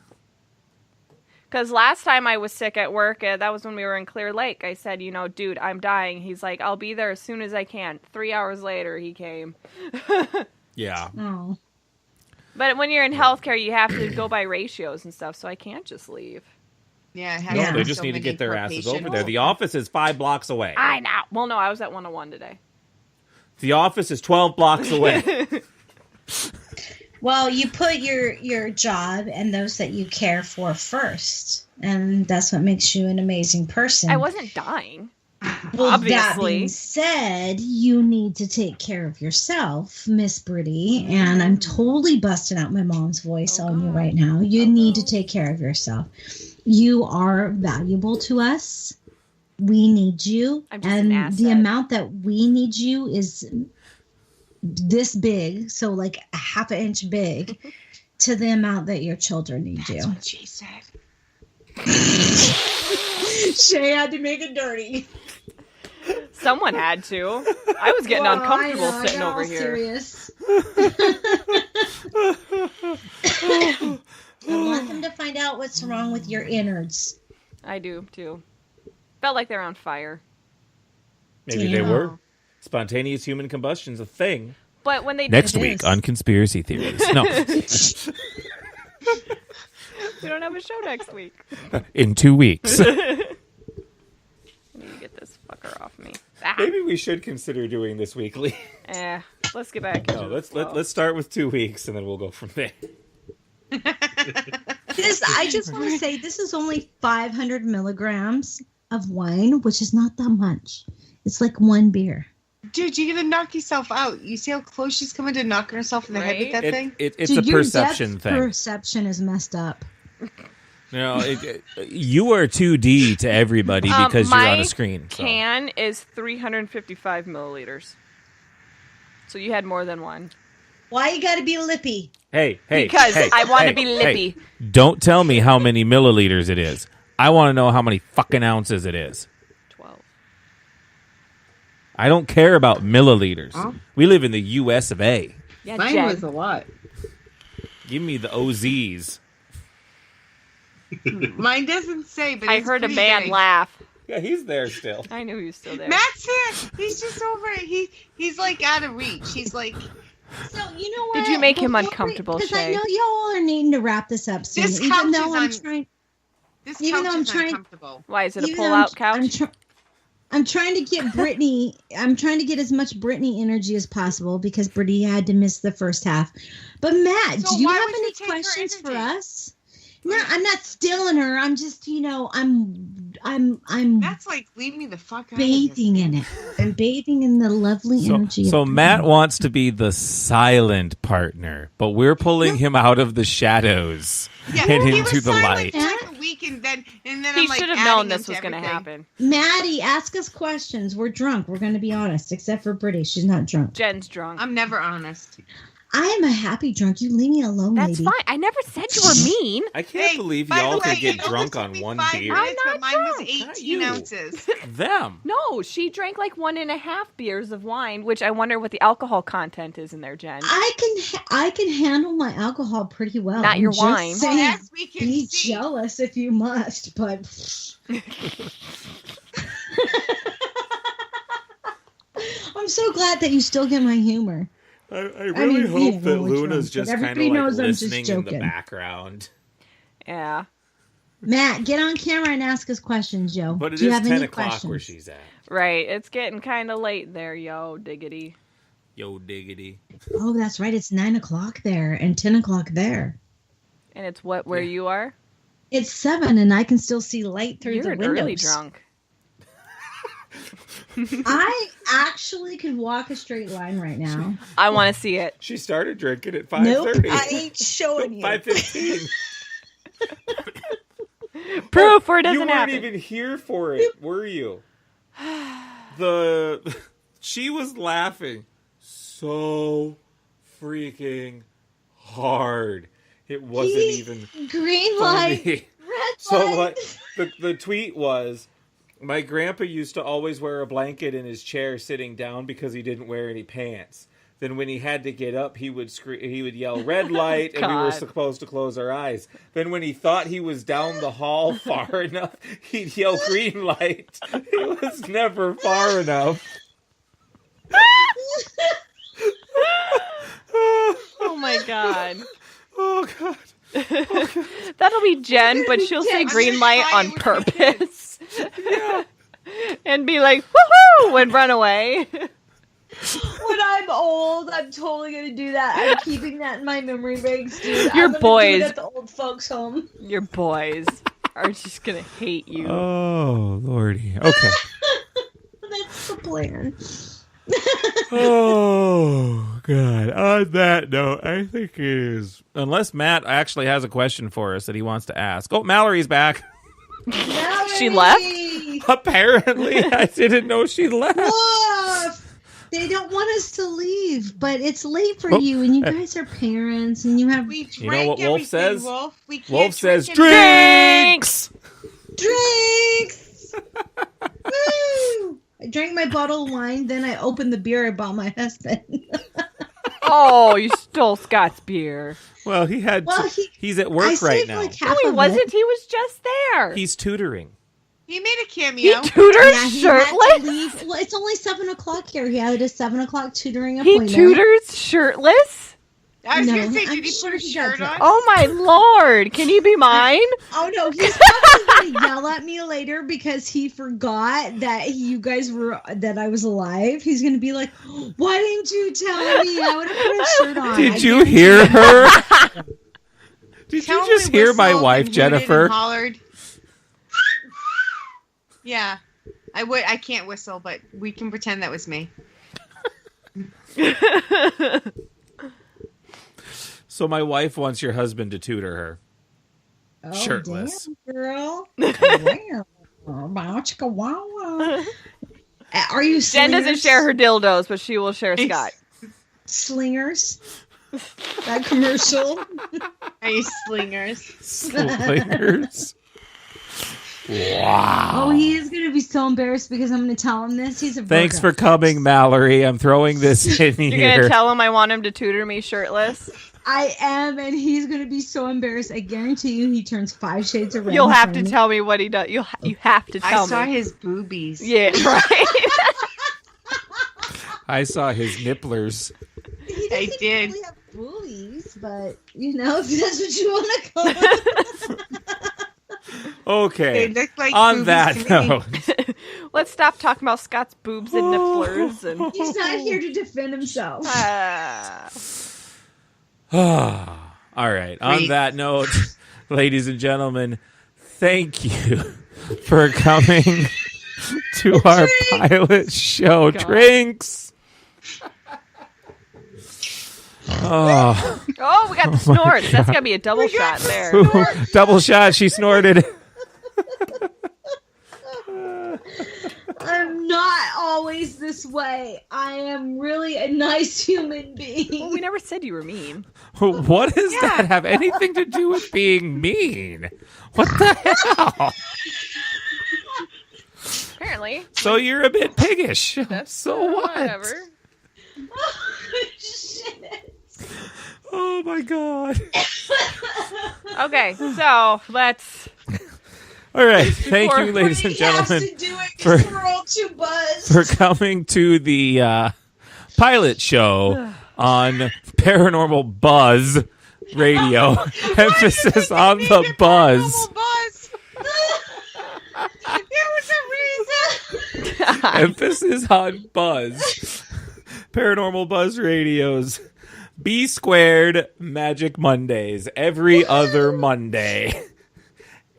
Because last time I was sick at work, that was when we were in Clear Lake. I said, dude, I'm dying. He's like, I'll be there as soon as I can. 3 hours later, he came. Yeah. Oh. But when you're in healthcare, you have to go by ratios and stuff, so I can't just leave. Yeah, it has No, to they be just so need to many get their per asses patient. over there. The office is 5 blocks away. I know. Well, no, I was at 101 today. The office is 12 blocks away. Well, you put your job and those that you care for first, and that's what makes you an amazing person. I wasn't dying. Well, that obviously. being said, you need to take care of yourself, Miss Brittany, and I'm totally busting out my mom's voice on you right now. You need to take care of yourself. You are valuable to us. We need you, I'm just an and the asset. amount that we need you is this big, so like a half an inch big, to the amount that your children need you. That's what she said. Shay had to make it dirty. Someone had to. I was getting Well, uncomfortable I know, I sitting got over all here. Serious. I want them to find out what's wrong with your innards. I do, too. Felt like they're on fire. Maybe they were. Spontaneous human combustion's a thing. But when they Next did week is. on Conspiracy Theories. No, we don't have a show next week. in 2 weeks. I need to get this fucker off me. Ah. Maybe we should consider doing this weekly. Let's get back. No, let's start with 2 weeks and then we'll go from there. I just want to say this is only 500 milligrams of wine, which is not that much. It's like one beer. Dude, you're gonna knock yourself out. You see how close she's coming to knocking herself in the head with that thing? It's Dude, a your perception depth thing. Perception is messed up. No, you are 2D to everybody because you're on a screen. So. Can is 355 milliliters. So you had more than one. Why you gotta be lippy? Hey, Because hey, I want to hey, be lippy. hey. Don't tell me how many milliliters it is. I want to know how many fucking ounces it is. 12. I don't care about milliliters. Huh? We live in the U.S. of A. Yeah, Mine Jen. was a lot. Give me the OZs. Mine doesn't say, but I it's heard a pretty man big. laugh. Yeah, he's there still. I knew he was still there. Matt's here. He's just over it. He's like out of reach. He's like, So you know what? Did you make him Before uncomfortable, Because I Shay? know y'all are needing to wrap this up soon. This even couch though I'm is trying. this Even couch though I'm is trying- uncomfortable. Why, is it a even though pull-out couch? I'm trying to get Brittany. I'm trying to get as much Brittany energy as possible because Brittany had to miss the first half. But Matt, So do you why have would any you take her questions for energy? us? No, I'm not stealing her. I'm just, I'm That's like leave me the fuck out. bathing in it. I'm bathing in the lovely energy. So of Matt wants to be the silent partner, but we're pulling him out of the shadows Yeah, and he into was the silent light. for like a week, and then He I'm like, should have adding known him this to was going to everything. happen. Maddie, ask us questions. We're drunk. We're going to be honest, except for Brittany. She's not drunk. Jen's drunk. I'm never honest. I am a happy drunk. You leave me alone, That's lady. fine. I never said you were mean. I can't believe by the y'all way, could get it only drunk took on me one 5 beer. minutes, I'm but mine was drunk. 18 you. ounces. Them. No, she drank like 1.5 beers of wine, which I wonder what the alcohol content is in there, Jen. I can handle my alcohol pretty well. Not your I'm just wine. saying, Well, as we can be see. jealous if you must, but I'm so glad that you still get my humor. I really mean, hope that we're Luna's drunk, just but kind of everybody like knows I'm just listening in the joking. background. Yeah. Matt, get on camera and ask us questions, Joe. But it Do you is have 10 any o'clock questions? where she's at. Right. It's getting kind of late there, yo, diggity. Yo, diggity. Oh, that's right. It's 9 o'clock there and 10 o'clock there. And it's where you are? It's 7, and I can still see light through You're the an windows. early drunk. I actually could walk a straight line right now. I want to see it. She started drinking at Nope, 5:30. I ain't showing you. 5:15. Proof where it You doesn't weren't happen. even here for it, were you? She was laughing so freaking hard. It wasn't even Green funny. light, red So light. what the tweet was, my grandpa used to always wear a blanket in his chair sitting down because he didn't wear any pants. Then when he had to get up, he would yell red light, and we were God. supposed to close our eyes. Then when he thought he was down the hall far enough, he'd yell green light. He was never far enough. Oh my god. Oh god. That'll be Jen, but she'll say green light on purpose. Yeah. And be like, woohoo! And run away. When I'm old, I'm totally gonna do that. I'm keeping that in my memory banks, dude. Your I'm gonna boys. do it at the old folks' home. Your boys are just gonna hate you. Oh lordy. Okay. That's the plan. Oh god. On that note, I think it is. Unless Matt actually has a question for us that he wants to ask. Oh, Mallory's back. She left? Apparently, I didn't know she left. Woof! They don't want us to leave, but it's late for Oh. you, and you guys are parents, and you have We You know what drank Wolf everything, says? Wolf. We can't Wolf says drink it. drinks. drinks. Woo! I drank my bottle of wine, then I opened the beer I bought my husband. Oh, you stole Scott's beer. Well, he had. Well, he's at I work right saved now. like half No, he of wasn't. it. He was just there. He's tutoring. He made a He cameo. tutors Yeah, he had to shirtless? leave. Well, it's only 7 o'clock here. He had a 7 o'clock tutoring He appointment. tutors shirtless? I was No, gonna say, I'm did he sure put a he shirt does on? it. Oh my lord. Can he be mine? Oh no, he's probably gonna yell at me later because he forgot that that I was alive. He's gonna be like, "Why didn't you tell me? I would have put a shirt on." Did you hear her? Did Tell you him just we hear my whistled wife, and hooted Jennifer? and hollered. Yeah, I would. I can't whistle, but we can pretend that was me. So my wife wants your husband to tutor her. Oh, Shirtless. damn, girl. Wow. Wow. Are you Jen doesn't slingers? share her dildos, but she will share Scott. Slingers? That commercial? Are you slingers? Slingers. Wow. Oh, he is going to be so embarrassed because I'm going to tell him this. He's a Thanks Virgo. for coming, Mallory. I'm throwing this in You're here. gonna tell him I want him to tutor me shirtless? I am, and he's going to be so embarrassed. I guarantee you he turns 5 shades of red. You'll in have front to of me. tell me what he does. You have to tell I saw me. his boobies. Yeah, right. I saw his nipplers. He I doesn't did. really have boobies, but, you know, if that's what you want to call it. Okay. They look like On boobies that to me. note. Let's stop talking about Scott's boobs and nipplers and. He's not here to defend himself. Ah. All right. On Great. that note, ladies and gentlemen, thank you for coming to our pilot show. Drinks. Oh, we got the snorts. That's got to be a double shot there. Ooh, double shot. She snorted. I'm not always this way. I am really a nice human being. Well, we never said you were mean. What does that have anything to do with being mean? What the hell? Apparently. So you're a bit piggish. So what? Whatever. Oh, shit. Oh my god. Okay, so let's... All right, thank you, ladies and gentlemen, for coming to the pilot show on Paranormal Buzz Radio. Emphasis on the buzz. Emphasis on buzz. Paranormal Buzz Radio's B Squared Magic Mondays every other Monday.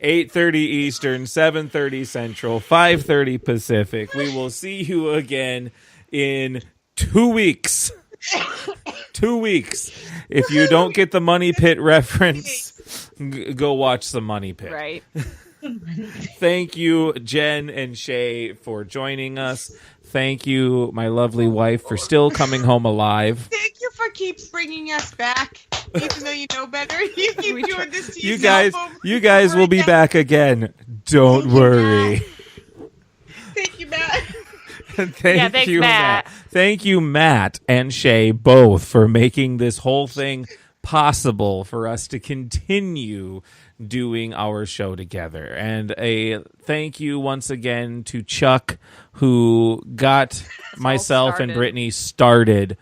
8:30 Eastern, 7:30 Central, 5:30 Pacific. We will see you again in 2 weeks. 2 weeks. If you don't get the Money Pit reference, go watch the Money Pit. Right. Thank you, Jen and Shay, for joining us. Thank you, my lovely wife, for still coming home alive. Thank you for keep bringing us back, even though you know better. You keep doing this to You guys will be back again. Don't worry. Thank you, Matt. Thanks, Matt. Thank you, Matt and Shay, both, for making this whole thing possible for us to continue doing our show together. And a thank you once again to Chuck, who got myself and Brittany started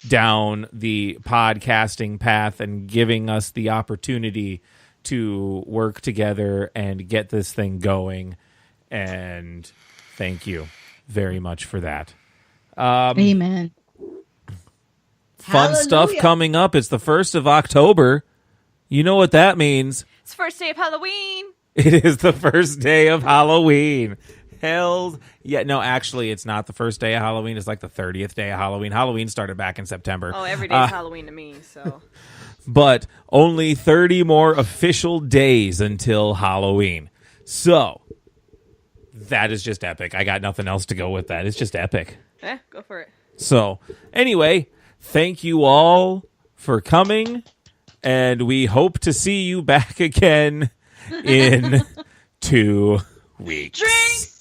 down the podcasting path and giving us the opportunity to work together and get this thing going. And thank you very much for that. Amen. Fun stuff coming up. It's the 1st of October. You know what that means. It's the first day of Halloween. It is the first day of Halloween. Hells yeah. No, actually, it's not the first day of Halloween. It's like the 30th day of Halloween. Halloween started back in September. Oh, every day is Halloween to me, so. But only 30 more official days until Halloween. So, that is just epic. I got nothing else to go with that. It's just epic. Go for it. So, anyway, thank you all for coming. And we hope to see you back again in 2 weeks. Drinks!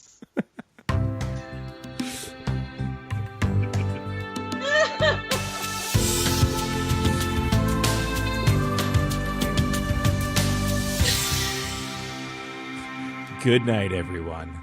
Good night, everyone.